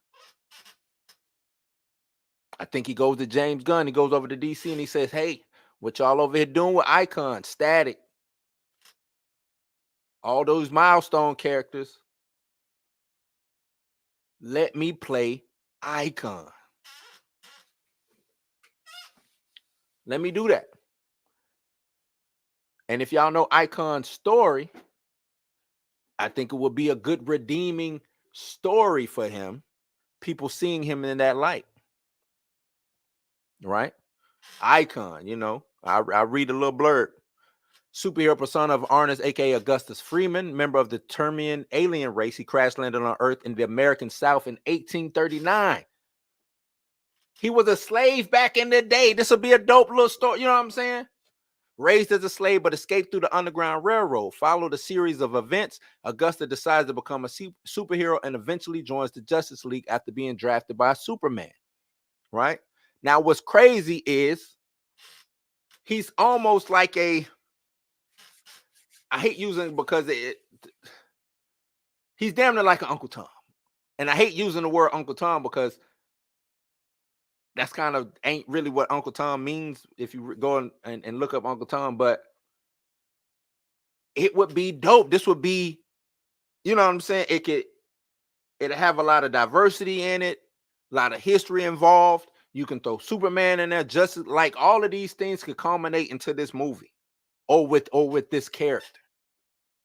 I think he goes to James Gunn. He goes over to DC and he says, hey, what y'all over here doing with Icon? Static. All those milestone characters. Let me play Icon. Let me do that. And if y'all know Icon's story, I think it would be a good redeeming story for him. People seeing him in that light. Right? Icon, I read a little blurb. Superhero persona of Arnis, aka Augustus Freeman, member of the Termian alien race. He crash landed on Earth in the American South in 1839. He was a slave back in the day. This will be a dope little story. You know what I'm saying? Raised as a slave, but escaped through the Underground Railroad. Followed a series of events. Augusta decides to become a superhero and eventually joins the Justice League after being drafted by Superman. Right? Now, what's crazy is he's almost like I hate using it because he's damn near like an Uncle Tom. And I hate using the word Uncle Tom because that's kind of ain't really what Uncle Tom means if you go and look up Uncle Tom. But it would be dope. This would be, you know what I'm saying? It'd have a lot of diversity in it, a lot of history involved. You can throw Superman in there, just like all of these things could culminate into this movie or with this character.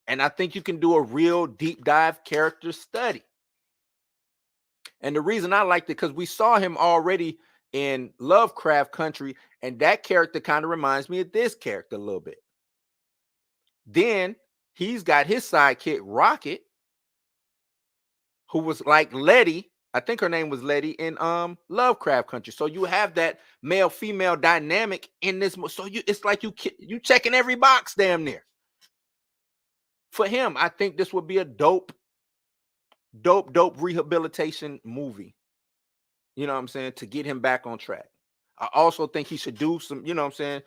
And I think you can do a real deep dive character study. And the reason I liked it, because we saw him already in Lovecraft Country, and that character kind of reminds me of this character a little bit. Then he's got his sidekick, Rocket, who was like Letty. I think her name was Letty in Lovecraft Country. So you have that male-female dynamic in this. So it's like you checking every box damn near. For him, I think this would be a dope rehabilitation movie. You know what I'm saying? To get him back on track. I also think he should do some, you know what I'm saying?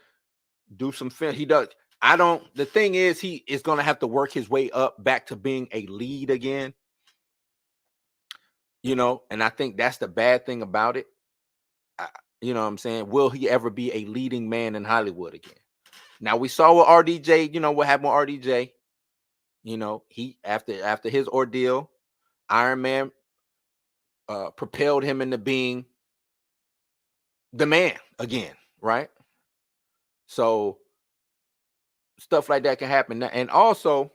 Do some film. He does. The thing is, he is going to have to work his way up back to being a lead again. And I think that's the bad thing about it. You know what I'm saying? Will he ever be a leading man in Hollywood again? Now, we saw with RDJ, what happened with RDJ. He after his ordeal, Iron Man propelled him into being the man again, right? So stuff like that can happen. And also,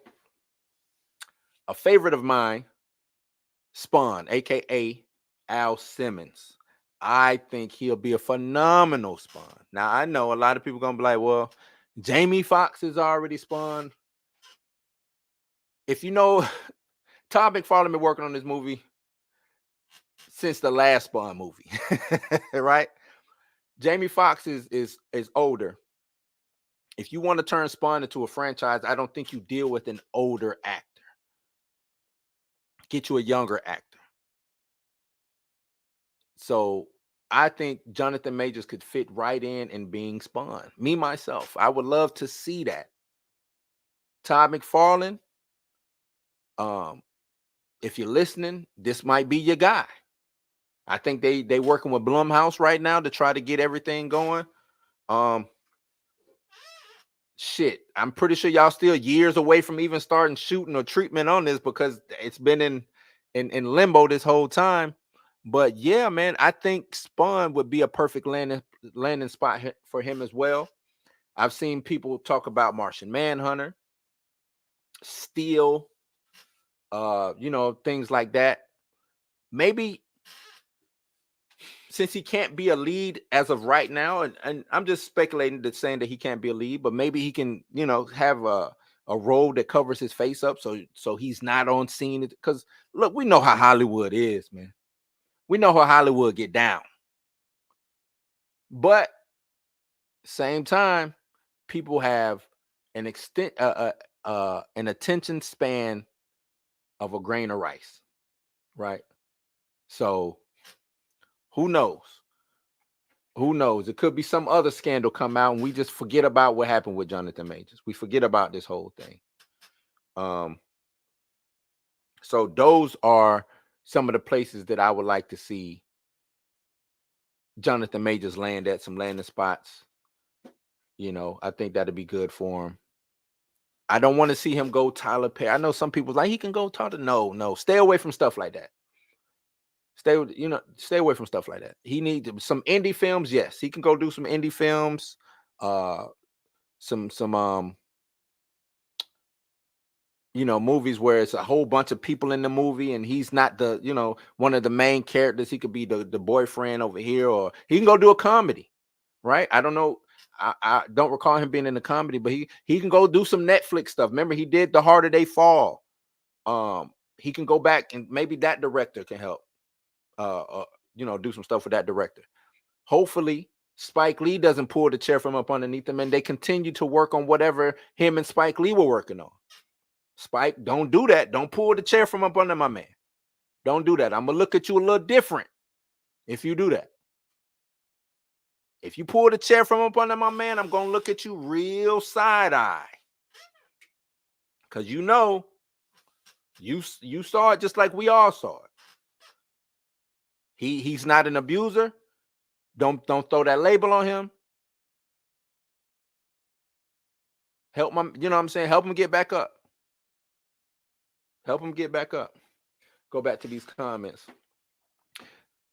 a favorite of mine, Spawn, aka Al Simmons. I think he'll be a phenomenal Spawn. Now, I know a lot of people gonna be like, well, Jamie Foxx is already Spawn. If you know, Todd McFarlane been working on this movie since the last Spawn movie, right? Jamie Foxx is older. If you want to turn Spawn into a franchise, I don't think you deal with an older actor. Get you a younger actor. So I think Jonathan Majors could fit right in being Spawn. Me myself, I would love to see that. Todd McFarlane, um, if you're listening, this might be your guy. I think they working with Blumhouse right now to try to get everything going. Um, shit, I'm pretty sure y'all still years away from even starting shooting or treatment on this because it's been in limbo this whole time. But yeah, man, I think Spawn would be a perfect landing spot for him as well. I've seen people talk about Martian Manhunter, Steel, things like that. Maybe since he can't be a lead as of right now, and I'm just speculating that saying that he can't be a lead, but maybe he can, have a role that covers his face up so he's not on scene. Because look, we know how Hollywood is, man. We know how Hollywood get down. But same time, people have an an attention span of a grain of rice, right? So who knows? Who knows? It could be some other scandal come out and we just forget about what happened with Jonathan Majors. We forget about this whole thing. So those are some of the places that I would like to see Jonathan Majors land at, some landing spots. I think that'd be good for him. I don't want to see him go Tyler Perry. I know some people like he can go Tyler. No, stay away from stuff like that. Stay away from stuff like that. He needs some indie films. Yes, he can go do some indie films. Some movies where it's a whole bunch of people in the movie and he's not the, one of the main characters. He could be the boyfriend over here, or he can go do a comedy, right? I don't know. I don't recall him being in the comedy, but he can go do some Netflix stuff. Remember, he did The Harder They Fall. He can go back and maybe that director can help. Do some stuff with that director. Hopefully, Spike Lee doesn't pull the chair from up underneath him, and they continue to work on whatever him and Spike Lee were working on. Spike, don't do that. Don't pull the chair from up under my man. Don't do that. I'm gonna look at you a little different if you do that. If you pull the chair from up under my man, I'm gonna look at you real side eye, because you saw it just like we all saw it. He's not an abuser. Don't throw that label on him. Help him, you know what I'm saying? Help him get back up. Help him get back up. Go back to these comments.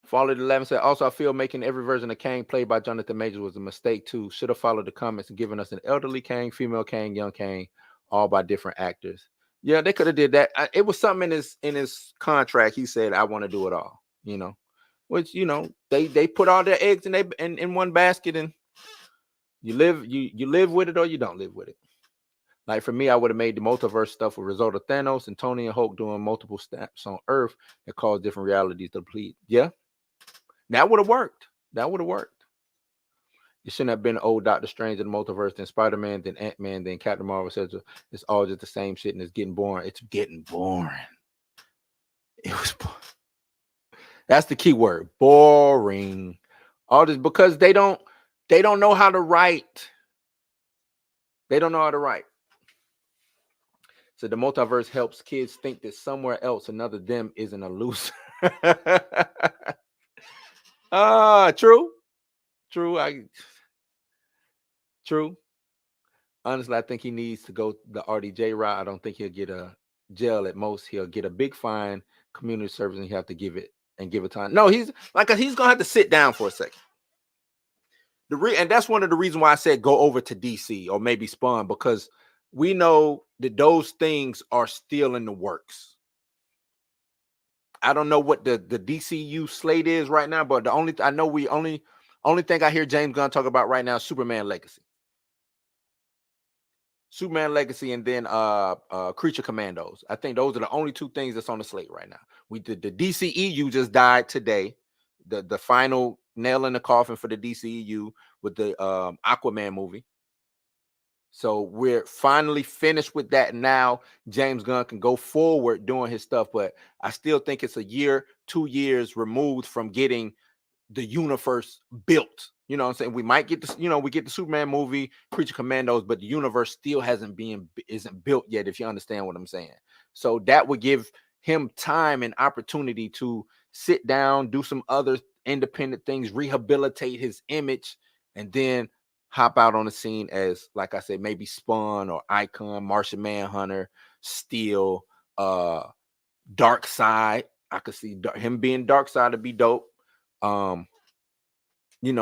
Followed 11 said, also, I feel making every version of Kang played by Jonathan Majors was a mistake too. Should have followed the comments and given us an elderly Kang, female Kang, young Kang, all by different actors. Yeah, they could have did that. It was something in his contract. He said, I want to do it all, which, they put all their eggs in one basket, and you live with it or you don't live with it. Like for me, I would have made the multiverse stuff with result of Thanos and Tony and Hulk doing multiple steps on Earth that caused different realities to deplete. Yeah, that would have worked. That would have worked. It shouldn't have been old Doctor Strange in the multiverse, then Spider-Man, then Ant-Man, then Captain Marvel. Says it's all just the same shit and it's getting boring. It's getting boring. It was boring. That's the key word. Boring. All this because they don't know how to write. They don't know how to write. So the multiverse helps kids think that somewhere else another them is an illusion. True. True. Honestly, I think he needs to go the RDJ route. I don't think he'll get a jail at most. He'll get a big fine, community service, and he'll have to give it time. No, he's gonna have to sit down for a second. And that's one of the reasons why I said go over to DC or maybe Spawn, because we know that those things are still in the works. I don't know what the DCU slate is right now, but the only thing I hear James Gunn talk about right now is Superman Legacy. Superman Legacy, and then Creature Commandos. I think those are the only two things that's on the slate right now. We did the DCEU just died today. The final nail in the coffin for the DCEU with the Aquaman movie. So we're finally finished with that. Now James Gunn can go forward doing his stuff, but I still think it's a year, 2 years removed from getting the universe built. You know what I'm saying? We might get this, we get the Superman movie, Creature Commandos, but the universe still isn't built yet, if you understand what I'm saying. So that would give him time and opportunity to sit down, do some other independent things, rehabilitate his image, and then hop out on the scene as, like I said, maybe Spawn or Icon, Martian Manhunter, Steel, Dark Side. I could see him being Dark Side to be dope.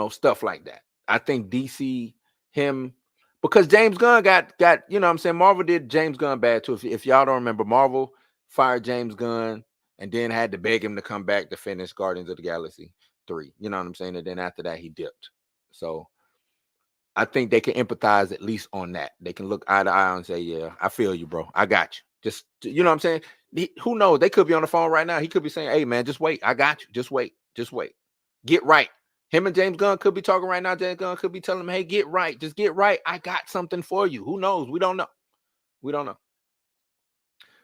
Stuff like that. I think DC, him, because James Gunn got, you know what I'm saying? Marvel did James Gunn bad too. If y'all don't remember, Marvel fired James Gunn and then had to beg him to come back to finish Guardians of the Galaxy 3. You know what I'm saying? And then after that, he dipped. So I think they can empathize at least on that. They can look eye to eye and say, yeah, I feel you, bro. I got you. Just, you know what I'm saying? Who knows? They could be on the phone right now. He could be saying, hey, man, just wait. I got you. Just wait. Just wait. Get right. Him and James Gunn could be talking right now. James Gunn could be telling him, hey, get right. Just get right. I got something for you. Who knows? We don't know. We don't know.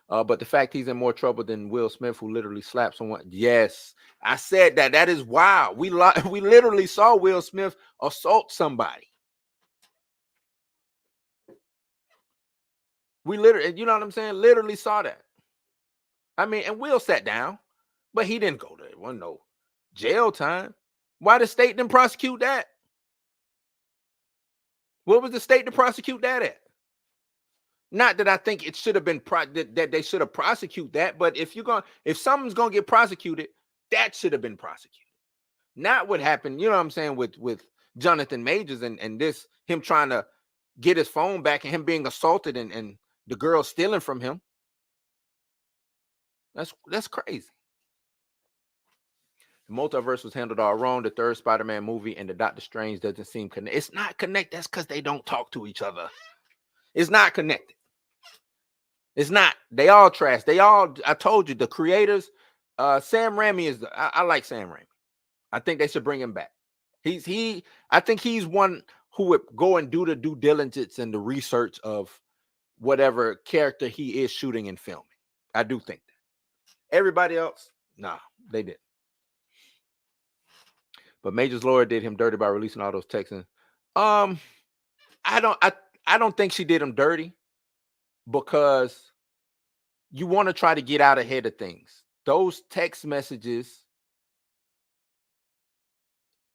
But the fact he's in more trouble than Will Smith, who literally slapped someone. Yes, I said that. That is wild. We literally saw Will Smith assault somebody. We literally, you know what I'm saying? Literally saw that. I mean, and Will sat down, but he didn't go there. It wasn't no jail time. Why the state didn't prosecute that? What was the state to prosecute that at? Not that I think it should have been that they should have prosecuted that, but if something's gonna get prosecuted, that should have been prosecuted. Not what happened, you know what I'm saying, with Jonathan Majors and this, him trying to get his phone back and him being assaulted and the girl stealing from him. That's crazy. The multiverse was handled all wrong. The third Spider-Man movie and the Doctor Strange doesn't seem connected. It's not connected. That's because they don't talk to each other. It's not connected. It's not. They all trash. I told you, the creators, Sam Raimi I like Sam Raimi. I think they should bring him back. I think he's one who would go and do the due diligence and the research of whatever character he is shooting and filming. I do think that. Everybody else, nah, they didn't. But Major's lawyer did him dirty by releasing all those texts. I don't think she did him dirty, because you want to try to get out ahead of things. Those text messages,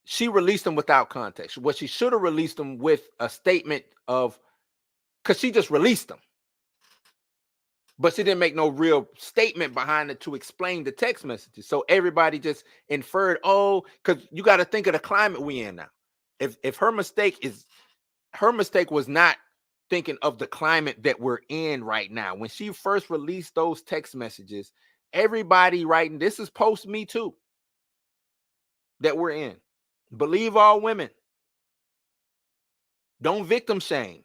she released them without context. What she should have released them with a statement of, because she just released them, but she didn't make no real statement behind it to explain the text messages. So everybody just inferred, because you got to think of the climate we in now. If her mistake was not thinking of the climate that we're in right now. When she first released those text messages, everybody writing, this is post Me Too that we're in. Believe all women. Don't victim shame.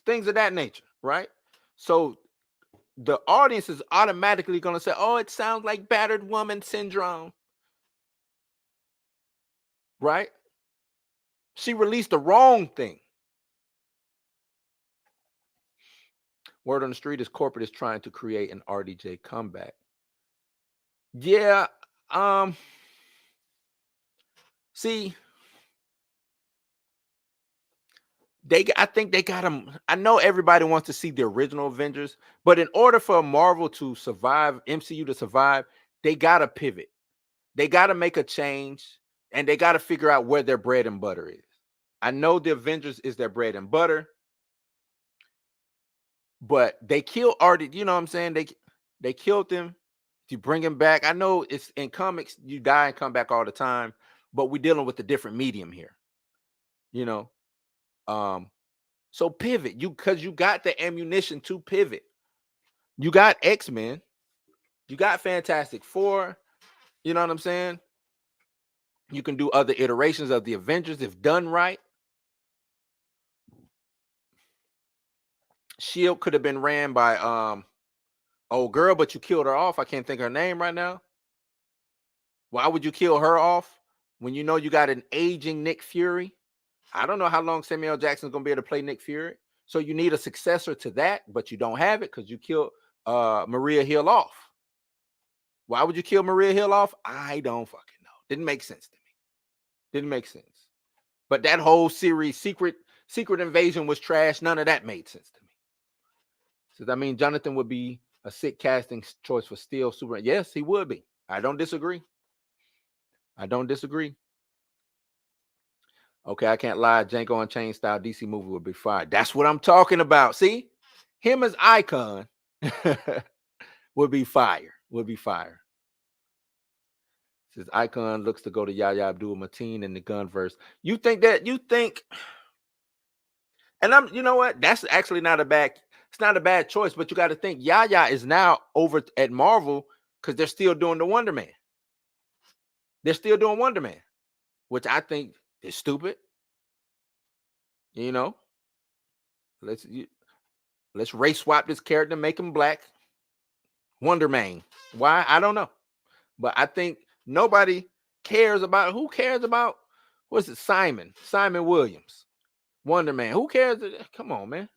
Things of that nature, right? So the audience is automatically going to say, oh, it sounds like battered woman syndrome, right? She released the wrong thing. Word on the street is corporate is trying to create an RDJ comeback. Yeah. See, I think they got them. I know everybody wants to see the original Avengers, but in order for Marvel to survive, MCU to survive, they got to pivot. They got to make a change, and they got to figure out where their bread and butter is. I know the Avengers is their bread and butter, but they killed RD. You know what I'm saying? They killed them. You bring him back. I know it's in comics, you die and come back all the time, but we're dealing with a different medium here. You know, so pivot. Because you got the ammunition to pivot. You got X-Men. You got Fantastic Four. You know what I'm saying? You can do other iterations of the Avengers if done right. Shield could have been ran by old girl, but you killed her off. I can't think of her name right now. Why would you kill her off when you know you got an aging Nick Fury? I don't know how long Samuel Jackson's gonna be able to play Nick Fury. So you need a successor to that, but you don't have it because you killed Maria Hill off. Why would you kill Maria Hill off? I don't fucking know. Didn't make sense to me. Didn't make sense. But that whole series, Secret Invasion, was trash. None of that made sense to me. So I mean, Jonathan would be a sick casting choice for Steel Superman. Yes, he would be. I don't disagree. Okay, I can't lie. Django Unchained style DC movie would be fire. That's what I'm talking about. See, him as Icon would be fire. Says Icon looks to go to Yahya Abdul-Mateen in the Gunverse. You think, and you know what? That's actually not a bad. It's not a bad choice, but you got to think Yahya is now over at Marvel because they're still doing the Wonder Man. Which I think is stupid. You know, let's race swap this character, make him black. Wonder Man. Why? I don't know. But I think nobody cares about, who cares about, what's it, Simon Williams, Wonder Man. Who cares? Come on, man.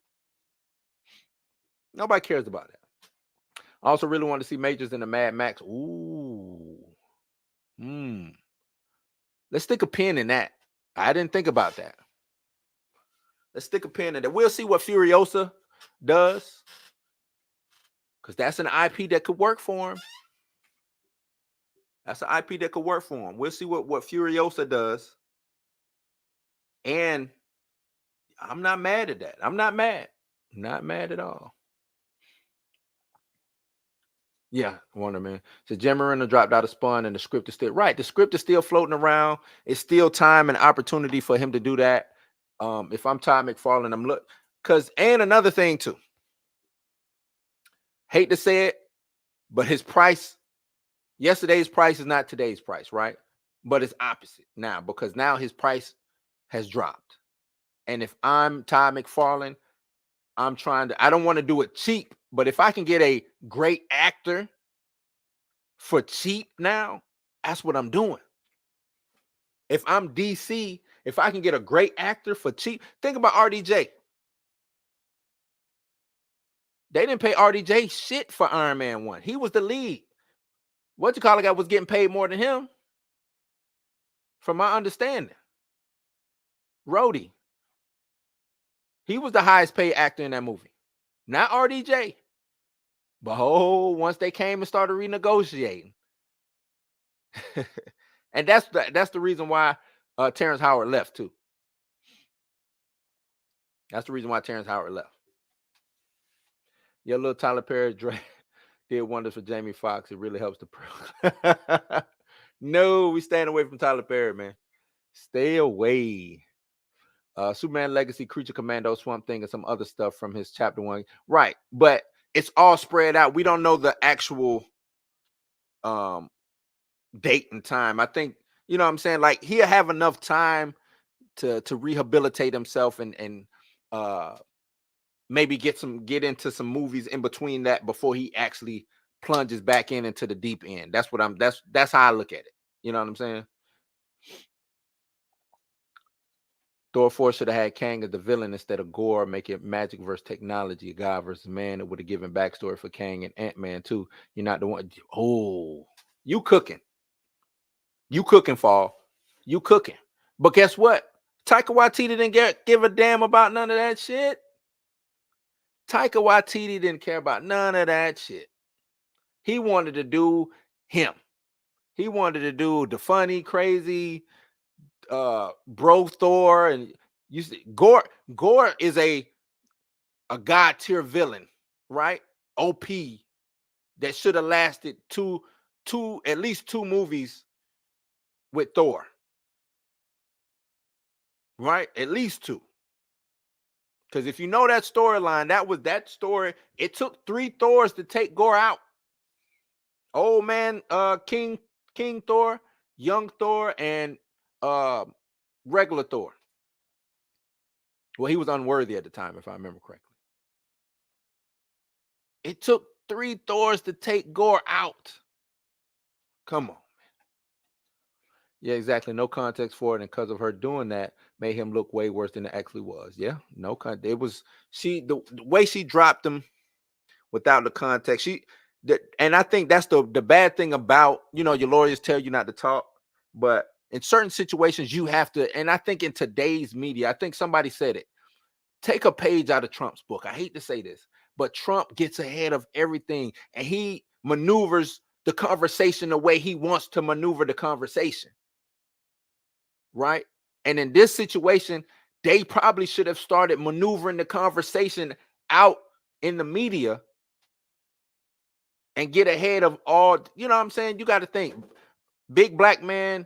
Nobody cares about that. I also really want to see Majors in the Mad Max. Ooh. Let's stick a pin in that. I didn't think about that. Let's stick a pin in that. We'll see what Furiosa does, because that's an IP that could work for him. We'll see what Furiosa does. And I'm not mad at that. I'm not mad. Not mad at all. Yeah, Wonder Man. So Jim Marino dropped out of Spun, and the script is still right. The script is still floating around. It's still time and opportunity for him to do that. If I'm Todd McFarlane, I'm and another thing too. Hate to say it, but his price, yesterday's price is not today's price, right? But it's opposite now, because now his price has dropped. And if I'm Todd McFarlane, I don't want to do it cheap, but if I can get a great actor for cheap now, that's what I'm doing. If I'm DC, if I can get a great actor for cheap, think about RDJ. They didn't pay RDJ shit for Iron Man 1. He was the lead. What you call it guy was getting paid more than him, from my understanding. Rhodey. He was the highest paid actor in that movie. Not RDJ. But once they came and started renegotiating. And that's the reason why Terrence Howard left too. That's the reason why Terrence Howard left. Your little Tyler Perry did wonders for Jamie Foxx. It really helps the pro. No, we staying away from Tyler Perry, man. Stay away. Superman Legacy, Creature Commando, Swamp Thing, and some other stuff from his chapter 1. Right. But it's all spread out. We don't know the actual date and time. I think, you know what I'm saying? Like, he'll have enough time to rehabilitate himself and maybe get into some movies in between that before he actually plunges back into the deep end. That's how I look at it. You know what I'm saying? Thor 4 should have had Kang as the villain instead of Gore, make it magic versus technology, God versus man. It would have given backstory for Kang and Ant-Man too. You're not the one. Oh, you cooking. You cooking, Fall. You cooking. But guess what? Taika Waititi didn't give a damn about none of that shit. Taika Waititi didn't care about none of that shit. He wanted to do him. He wanted to do the funny, crazy, bro Thor, and you see Gore is a god tier villain, right? OP that should have lasted at least two movies with Thor, right? At least two. Because if you know that storyline, that story. It took 3 Thors to take Gore out. Old man, King Thor, young Thor, and regular Thor. Well, he was unworthy at the time, if I remember correctly. It took 3 Thors to take Gore out. Come on, man. Yeah, exactly. No context for it, and because of her doing that, made him look way worse than it actually was. Yeah, no context. It was the way she dropped him without the context. And I think that's the bad thing about, your lawyers tell you not to talk, but in certain situations, you have to, and I think in today's media, I think somebody said it, take a page out of Trump's book. I hate to say this, but Trump gets ahead of everything and he maneuvers the conversation the way he wants to maneuver the conversation. Right? And in this situation, they probably should have started maneuvering the conversation out in the media and get ahead of all, you know what I'm saying? You got to think, big black man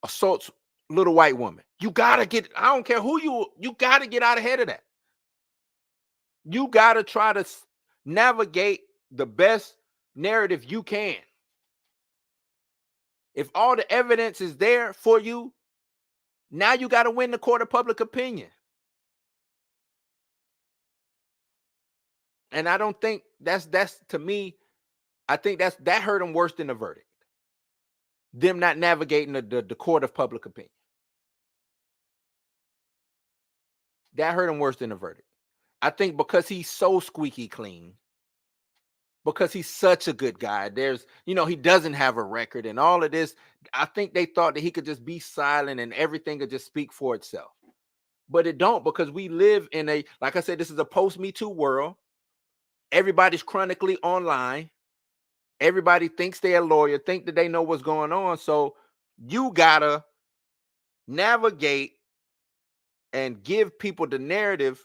assaults little white woman. You got to get, I don't care who you got to get out ahead of that. You got to try to navigate the best narrative you can. If all the evidence is there for you, now you got to win the court of public opinion. And I don't think that's to me, I think that hurt them worse than the verdict. Them not navigating the court of public opinion. That hurt him worse than the verdict. I think because he's so squeaky clean, because he's such a good guy, there's, he doesn't have a record and all of this. I think they thought that he could just be silent and everything could just speak for itself. But it don't, because we live in a, like I said, this is a post-Me Too world. Everybody's chronically online. Everybody thinks they're a lawyer, think that they know what's going on. So you gotta navigate and give people the narrative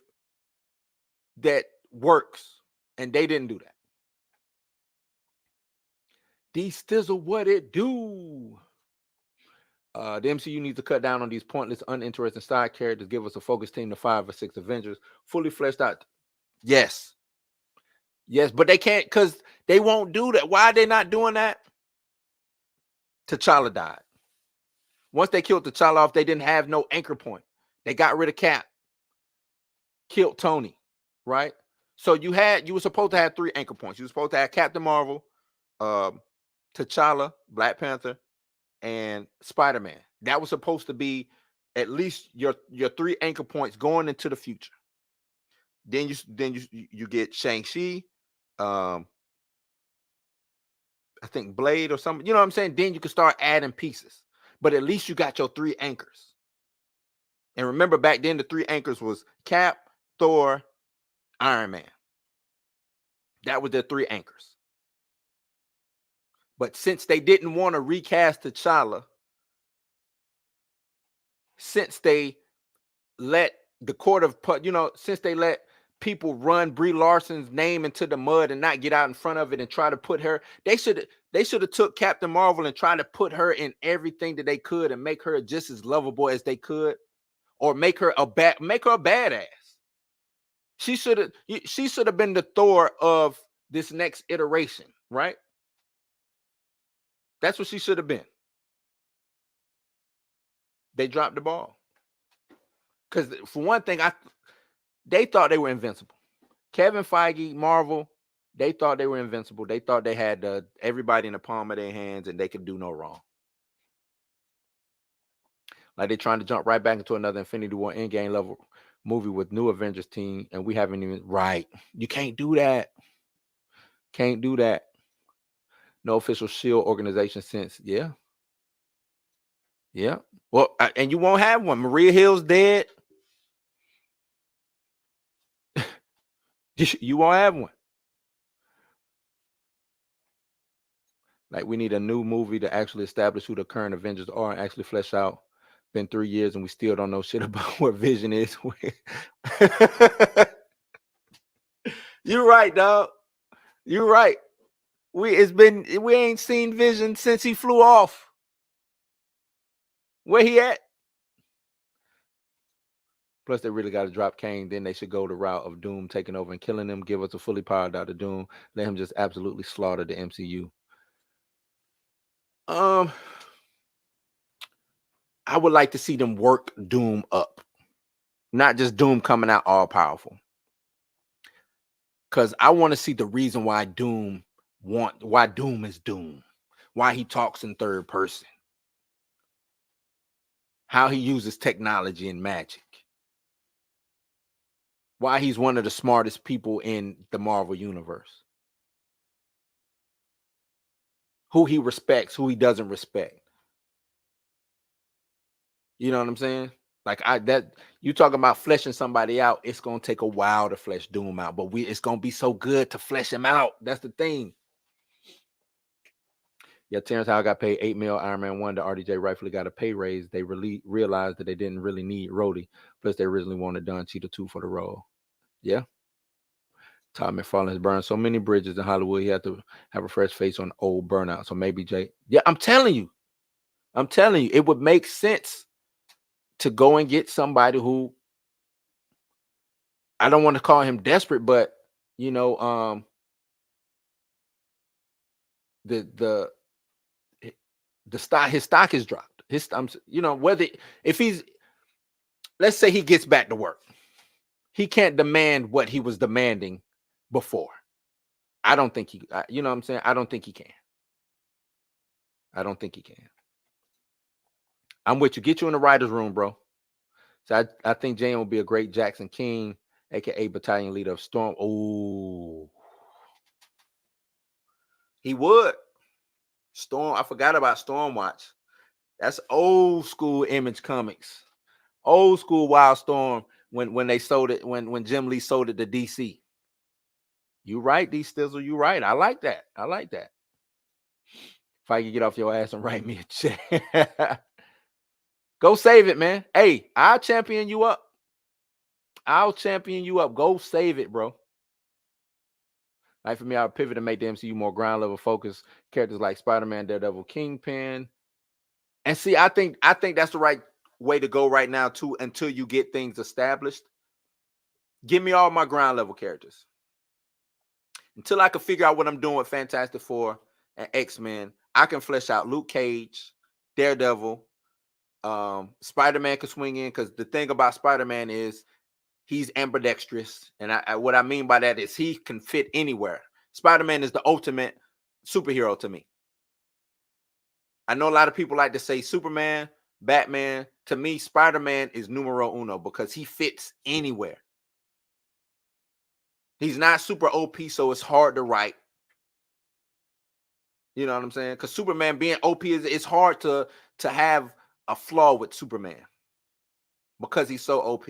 that works. And they didn't do that. D-Stizzle, what it do? The MCU needs to cut down on these pointless, uninteresting side characters. Give us a focus team to 5 or 6 Avengers. Fully fleshed out. Yes. Yes, but they can't, because they won't do that. Why are they not doing that? T'Challa died. Once they killed T'Challa off, they didn't have no anchor point. They got rid of Cap. Killed Tony, right? So you were supposed to have 3 anchor points. You were supposed to have Captain Marvel, T'Challa, Black Panther, and Spider-Man. That was supposed to be at least your 3 anchor points going into the future. Then you get Shang-Chi, I think Blade or something. You know what I'm saying? Then you can start adding pieces. But at least you got your 3 anchors. And remember, back then the 3 anchors was Cap, Thor, Iron Man. That was their 3 anchors. But since they didn't want to recast T'Challa, since they let the court of, since they let people run Brie Larson's name into the mud and not get out in front of it and try to put her, they should have took Captain Marvel and tried to put her in everything that they could and make her just as lovable as they could, or make her a badass. She should have been the Thor of this next iteration, right? That's what she should have been. They dropped the ball. Because for one thing, they thought they were invincible. Kevin Feige, Marvel, they thought they were invincible. They thought they had everybody in the palm of their hands and they could do no wrong. Like they're trying to jump right back into another Infinity War Endgame level movie with new Avengers team, and we haven't even, right. You can't do that. Can't do that. No official SHIELD organization since, yeah. Well, and you won't have one. Maria Hill's dead. You won't have one. Like, we need a new movie to actually establish who the current Avengers are and actually flesh out. Been 3 years and we still don't know shit about what Vision is. You're right, dog. You're right. We ain't seen Vision since he flew off. Where he at? Plus, they really got to drop Kang. Then they should go the route of Doom taking over and killing him. Give us a fully powered out of Doom. Let him just absolutely slaughter the MCU. I would like to see them work Doom up. Not just Doom coming out all powerful. Because I want to see the reason why Doom is Doom. Why he talks in third person. How he uses technology and magic. Why he's one of the smartest people in the Marvel universe. Who he respects, who he doesn't respect. You know what I'm saying? Like you talking about fleshing somebody out, it's gonna take a while to flesh Doom out, but it's gonna be so good to flesh him out. That's the thing. Yeah, Terrence Howard got paid $8 million. Iron Man 1, the RDJ rightfully got a pay raise. They really realized that they didn't really need Rhodey. Plus, they originally wanted Don Cheadle 2 for the role. Yeah. Todd McFarlane has burned so many bridges in Hollywood, he had to have a fresh face on old burnout. So maybe Jay. Yeah, I'm telling you, it would make sense to go and get somebody who, I don't want to call him desperate, but you know, the stock, his stock is dropped. Whether if he's, let's say he gets back to work, he can't demand what he was demanding before. I don't think he, you know what I'm saying? I don't think he can. I'm with you. Get you in the writer's room, bro. So I think Jane will be a great Jackson King, aka battalion leader of Storm. Oh, he would. Storm. I forgot about Stormwatch. That's old school Image Comics. Old school Wildstorm when they sold it, when Jim Lee sold it to DC. You right, D Stizzle. You right. I like that. If I can get off your ass and write me a check. Go save it, man. Hey, I'll champion you up. Go save it, bro. Like for me, I'll pivot and make the MCU more ground level focus. Characters like Spider-Man, Daredevil, Kingpin. And see, I think that's the right way to go right now, too, until you get things established. Give me all my ground level characters. Until I can figure out what I'm doing with Fantastic Four and X-Men, I can flesh out Luke Cage, Daredevil, Spider-Man can swing in, because the thing about Spider-Man is he's ambidextrous. And what I mean by that is he can fit anywhere. Spider-Man is the ultimate superhero to me. I know a lot of people like to say Superman, Batman. To me, Spider-Man is numero uno because he fits anywhere. He's not super OP, so it's hard to write. You know what I'm saying? Because Superman being OP, it's hard to have a flaw with Superman because he's so OP.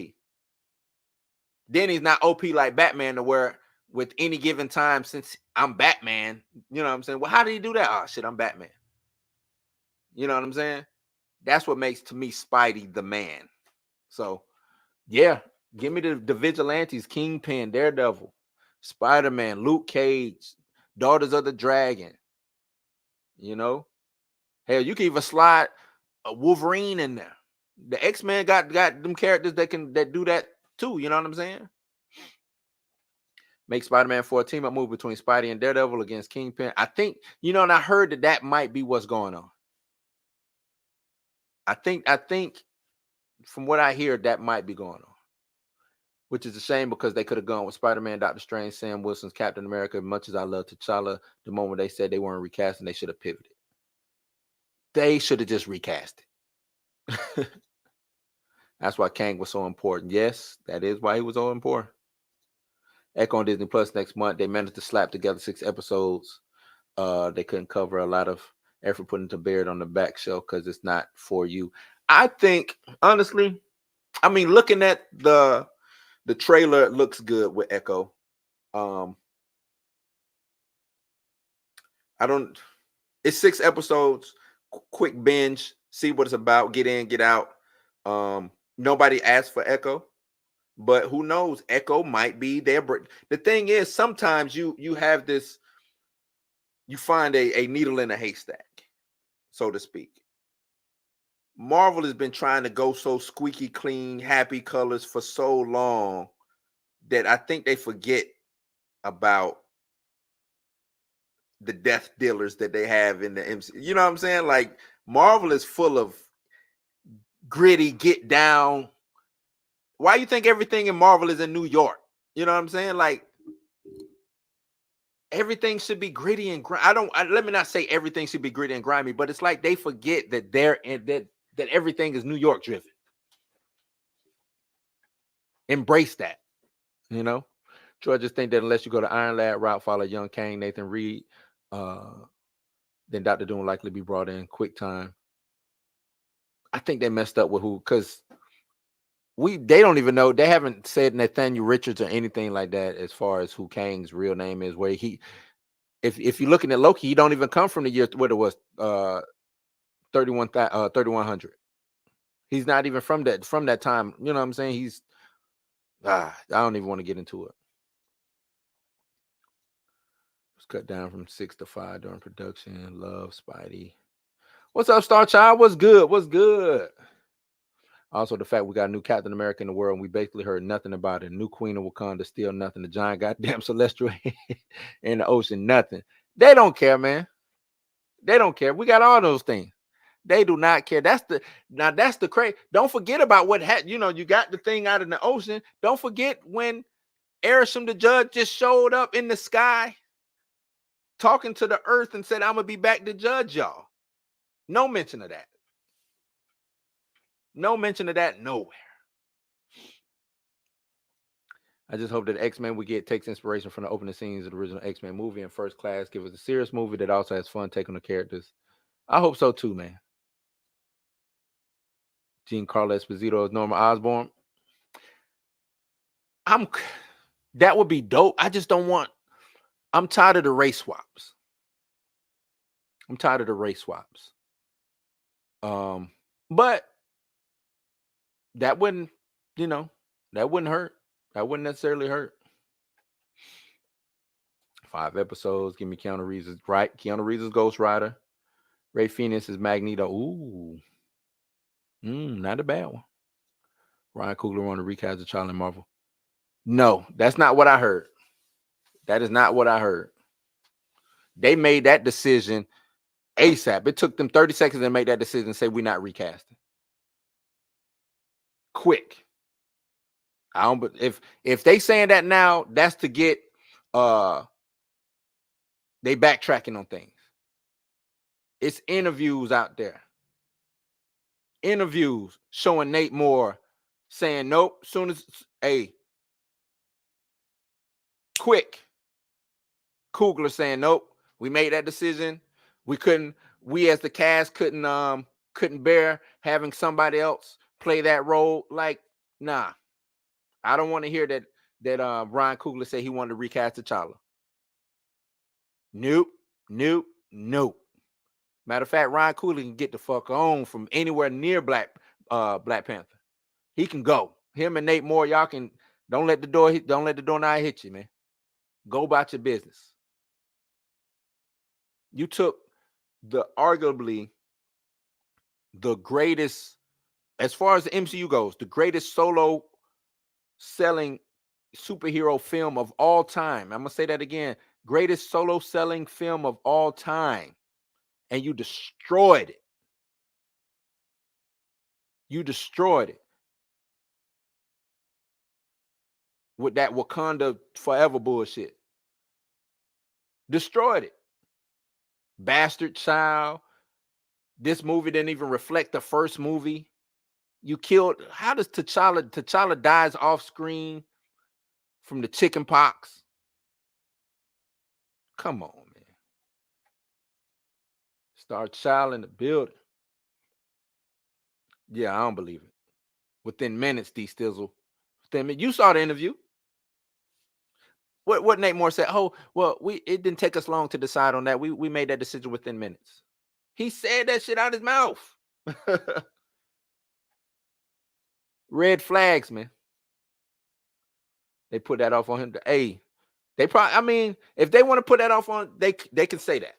Then he's not OP like Batman, to where with any given time, since I'm Batman, you know what I'm saying? Well, how did he do that? Oh, shit, I'm Batman. You know what I'm saying? That's what makes, to me, Spidey the man. So, yeah, give me the vigilantes, Kingpin, Daredevil, Spider-Man, Luke Cage, Daughters of the Dragon. You know? Hell, you can even slide a Wolverine in there. The X-Men got them characters that do that too. You know what I'm saying? Make Spider-Man 4 a team-up move between Spidey and Daredevil against Kingpin. I think, and I heard that might be what's going on. I think from what I hear, that might be going on. Which is a shame, because they could have gone with Spider-Man, Doctor Strange, Sam Wilson's Captain America. Much as I love T'Challa, the moment they said they weren't recasting, they should have pivoted. They should have just recast it. That's why Kang was so important. Yes, that is why he was so important. Echo on Disney Plus next month. They managed to slap together 6 episodes. They couldn't cover a lot of effort put into Beard on the back shelf because it's not for you. I think, honestly, I mean, looking at the trailer, it looks good with Echo. It's 6 episodes, quick binge, see what it's about, get in, get out. Nobody asked for Echo, but who knows? Echo might be there. The thing is, sometimes you have this, you find a needle in a haystack, so to speak. Marvel has been trying to go so squeaky clean, happy colors for so long that I think they forget about the death dealers that they have in the MC. You know what I'm saying? Like, Marvel is full of gritty, get down. Why you think everything in Marvel is in New York? You know what I'm saying? Like, everything should be gritty and let me not say everything should be gritty and grimy, but it's like they forget that that everything is New York driven. Embrace that, you know. So I just think that unless you go to Iron Lad route, follow young Kang, Nathan Reed, then Dr. Doom will likely be brought in quick time. I think they messed up with who, because they don't even know. They haven't said Nathaniel Richards or anything like that as far as who Kang's real name is. Where if you're looking at Loki, he don't even come from the year what it was 3100. He's not even from that time. You know what I'm saying? He's I don't even want to get into it. It's cut down from 6 to 5 during production. Love Spidey. What's up, Star Child? What's good? What's good? Also, the fact we got a new Captain America in the world, and we basically heard nothing about it. New Queen of Wakanda, still nothing. The giant goddamn celestial in the ocean, nothing. They don't care, man. They don't care. We got all those things. They do not care. That's the crazy. Don't forget about what had. You got the thing out in the ocean. Don't forget when Erisham the judge just showed up in the sky, talking to the earth and said, "I'm gonna be back to judge y'all." No mention of that. No mention of that nowhere. I just hope that X-Men we get takes inspiration from the opening scenes of the original X-Men movie and First Class. Give us a serious movie that also has fun take on the characters. I hope so too, man. Giancarlo Esposito as Norman Osborn. That would be dope. I just don't want. I'm tired of the race swaps. But that wouldn't hurt. That wouldn't necessarily hurt. 5 episodes. Give me Keanu Reeves is right. Keanu Reeves is Ghost Rider. Ray Phoenix is Magneto. Ooh. Not a bad one. Ryan Coogler on the recast of Charlie Marvel. No, that's not what I heard. That is not what I heard. They made that decision ASAP. It took them 30 seconds to make that decision and say we're not recasting. Quick. I don't. But if they saying that now, that's to get they backtracking on things. It's interviews out there. Interviews showing Nate Moore saying nope. Soon as quick. Coogler saying nope. We made that decision. We as the cast couldn't bear having somebody else play that role. Like, nah. I don't want to hear that Ryan Coogler said he wanted to recast T'Challa. Nope. Matter of fact, Ryan Coogler can get the fuck on from anywhere near Black Panther. He can go. Him and Nate Moore, y'all can don't let the door now hit you, man. Go about your business. You took arguably the greatest, as far as the MCU goes, the greatest solo selling superhero film of all time. I'm going to say that again. Greatest solo selling film of all time. And you destroyed it. With that Wakanda Forever bullshit. Destroyed it. Bastard Child. This movie didn't even reflect the first movie. You killed. How does T'Challa dies off screen from the chicken pox? Come on, man. Star Child in the building. Yeah, I don't believe it. Within minutes, D Stizzle. You saw the interview. What Nate Moore said? Oh, well, it didn't take us long to decide on that. We made that decision within minutes. He said that shit out his mouth. Red flags, man. They put that off on him. They probably. I mean, if they want to put that off on, they can say that.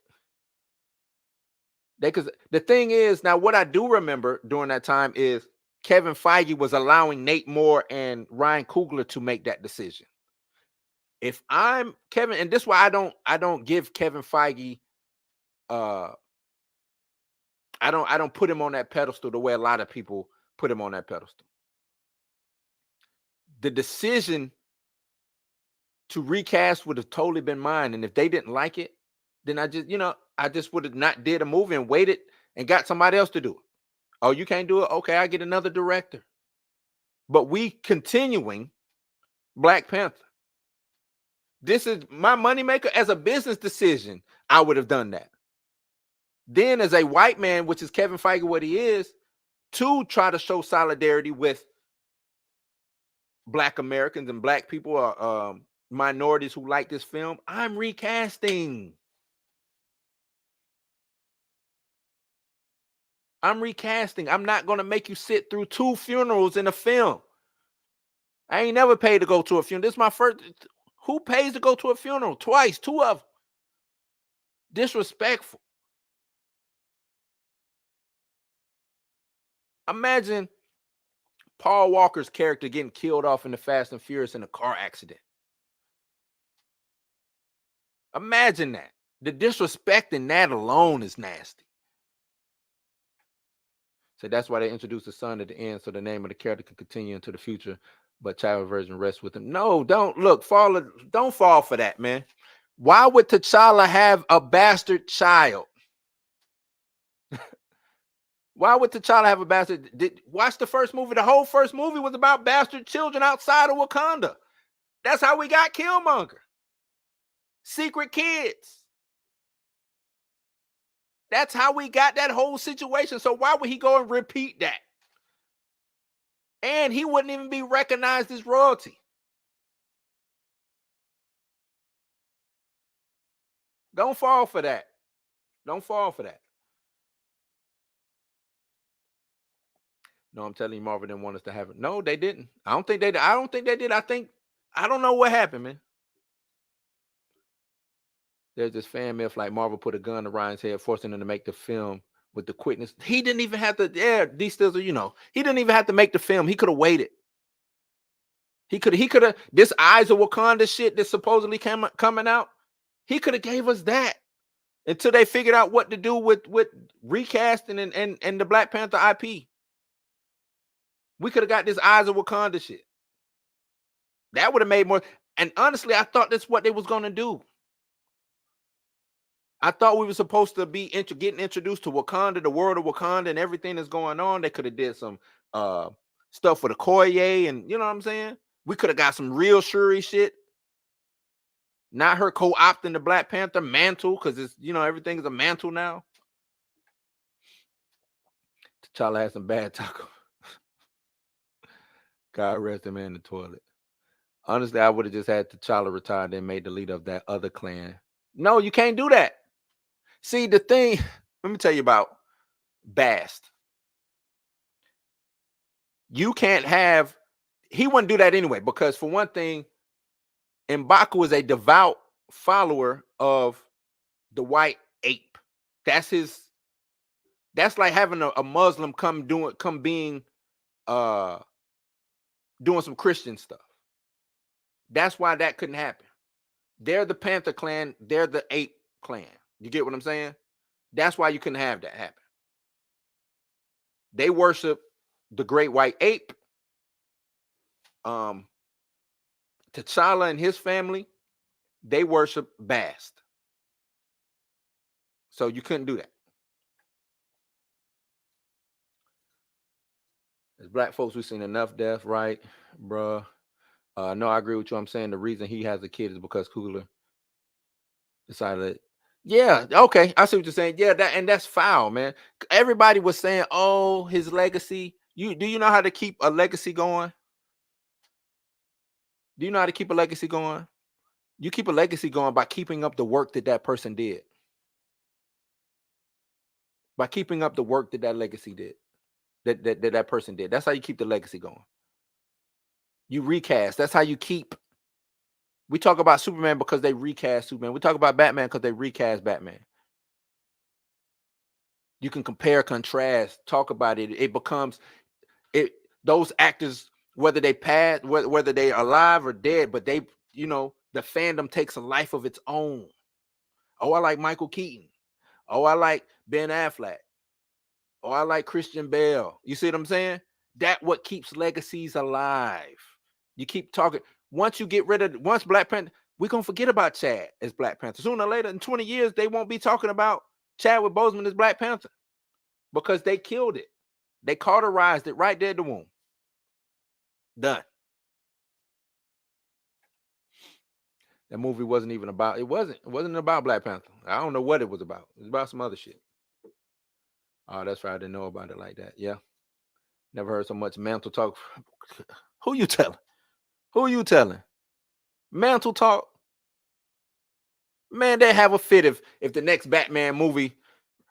Because the thing is, now what I do remember during that time is Kevin Feige was allowing Nate Moore and Ryan Coogler to make that decision. If I'm Kevin, and this is why I don't give Kevin Feige. I don't put him on that pedestal the way a lot of people put him on that pedestal. The decision to recast would have totally been mine. And if they didn't like it, then I just would have not did a movie and waited and got somebody else to do it. Oh, you can't do it? Okay, I get another director. But we continuing Black Panther. This is my moneymaker. As a business decision, I would have done that. Then as a white man, which is Kevin Feige, what he is, to try to show solidarity with Black Americans and Black people or minorities who like this film. I'm recasting. I'm not going to make you sit through 2 funerals in a film. I ain't never paid to go to a funeral. This is my first. Who pays to go to a funeral? Twice, 2 of them. Disrespectful. Imagine Paul Walker's character getting killed off in the Fast and Furious in a car accident. Imagine that. The disrespect in that alone is nasty. So that's why they introduced the son at the end, so the name of the character can continue into the future, but child version rests with him. No, don't fall for that, man. Why would T'Challa have a bastard child? Why would T'Challa have a bastard? Watch the first movie. The whole first movie was about bastard children outside of Wakanda. That's how we got Killmonger. Secret kids. That's how we got that whole situation. So why would he go and repeat that? And he wouldn't even be recognized as royalty. Don't fall for that. Don't fall for that. No, I'm telling you, Marvel didn't want us to have it. No, they didn't. I don't think they did. I don't know what happened, man. There's this fan myth like Marvel put a gun to Ryan's head, forcing him to make the film with the quickness. He didn't even have to, these stills are, he didn't even have to make the film. He could have waited. He could have, this Eyes of Wakanda shit that's supposedly coming out, he could have gave us that until they figured out what to do with recasting and the Black Panther IP. We could have got this Eyes of Wakanda shit. That would have made more. And honestly, I thought that's what they was going to do. I thought we were supposed to be getting introduced to Wakanda, the world of Wakanda, and everything that's going on. They could have did some stuff for the Koye, and you know what I'm saying? We could have got some real Shuri shit. Not her co-opting the Black Panther mantle, because it's, everything is a mantle now. T'Challa had some bad taco. God rest him in the toilet. Honestly, I would have just had T'Challa retire and made the leader of that other clan. No, you can't do that. See, the thing, let me tell you about Bast. You can't have, he wouldn't do that anyway, because for one thing, M'Baku is a devout follower of the white ape. That's like having a Muslim doing some Christian stuff. That's why that couldn't happen. They're the Panther clan, they're the ape clan. You get what I'm saying? That's why you couldn't have that happen. They worship the great white ape. T'Challa and his family, they worship Bast. So you couldn't do that. As Black folks, we've seen enough death, right, bruh? No, I agree with you. I'm saying the reason he has a kid is because Coogler decided. Yeah, okay, I see what you're saying. Yeah, that's foul, man. Everybody was saying, "Oh, his legacy." Do you know how to keep a legacy going? Do you know how to keep a legacy going? You keep a legacy going by keeping up the work that person did. By keeping up the work that legacy did, that person did. That's how you keep the legacy going. You recast. That's how you keep. We talk about Superman because they recast Superman. We talk about Batman because they recast Batman. You can compare, contrast, talk about it. It becomes those actors, whether they passed, whether they are alive or dead, but they, the fandom takes a life of its own. Oh, I like Michael Keaton. Oh, I like Ben Affleck. Oh, I like Christian Bale. You see what I'm saying? That's what keeps legacies alive. You keep talking. Once Black Panther, we're going to forget about Chad as Black Panther. Sooner or later, in 20 years, they won't be talking about Chadwick Boseman as Black Panther because they killed it. They cauterized it right there in the womb. Done. That movie wasn't even about, it wasn't about Black Panther. I don't know what it was about. It was about some other shit. Oh, that's right. I didn't know about it like that. Yeah. Never heard so much mantle talk. Who you telling? Who you telling? Mantle talk? Man, they have a fit if the next Batman movie,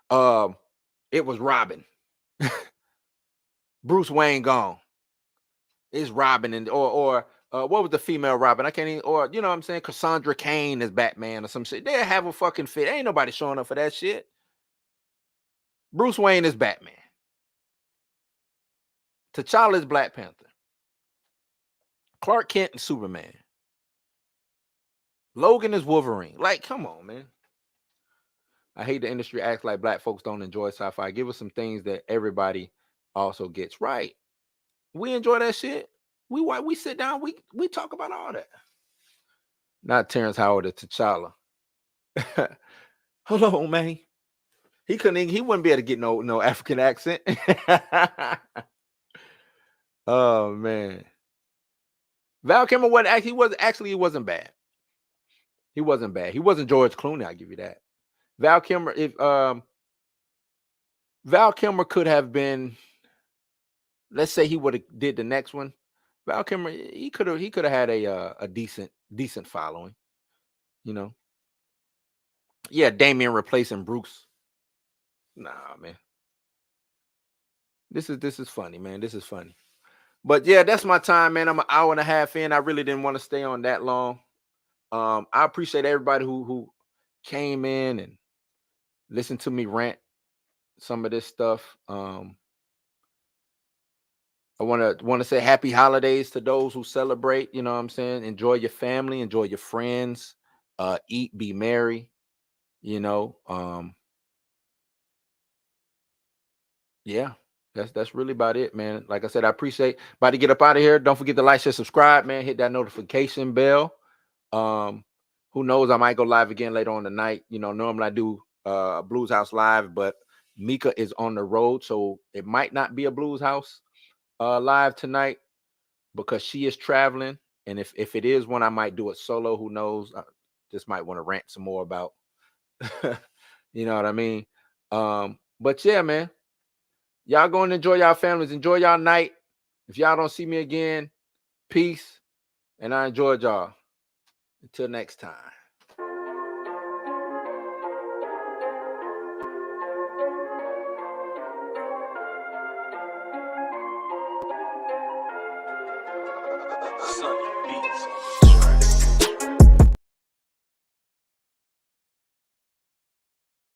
it was Robin. Bruce Wayne gone. It's Robin and or what was the female Robin? I can't even, or you know what I'm saying? Cassandra Cain is Batman or some shit. They have a fucking fit. Ain't nobody showing up for that shit. Bruce Wayne is Batman. T'Challa is Black Panther. Clark Kent and Superman. Logan is Wolverine. Like, come on, man. I hate the industry acts like black folks don't enjoy sci-fi. Give us some things that everybody also gets right. We enjoy that shit. We sit down, we talk about all that. Not Terrence Howard or T'Challa. Hello, man. He wouldn't be able to get no African accent. Oh man. Val Kilmer he wasn't bad. He wasn't bad. He wasn't George Clooney, I'll give you that. Val Kilmer, if Val Kilmer could have been, let's say he would have did the next one. Val Kilmer, he could have had a decent following, you know. Yeah, Damien replacing Bruce. Nah, man. This is funny, man. This is funny. But yeah, that's my time, man. I'm an hour and a half in. I really didn't want to stay on that long. I appreciate everybody who came in and listened to me rant some of this stuff. I want to say happy holidays to those who celebrate. You know what I'm saying? Enjoy your family, enjoy your friends, eat, be merry. You know, yeah, that's really about it, man. Like I said, I appreciate. About to get up out of here. Don't forget to like, share, subscribe, man. Hit that notification bell. Who knows? I might go live again later on tonight. You know, normally I do Blues House live, but Mika is on the road, so it might not be a Blues House live tonight because she is traveling. And if it is one, I might do it solo. Who knows? I just might want to rant some more about. You know what I mean? But yeah, man. Y'all go and enjoy y'all families. Enjoy y'all night. If y'all don't see me again, peace. And I enjoyed y'all. Until next time.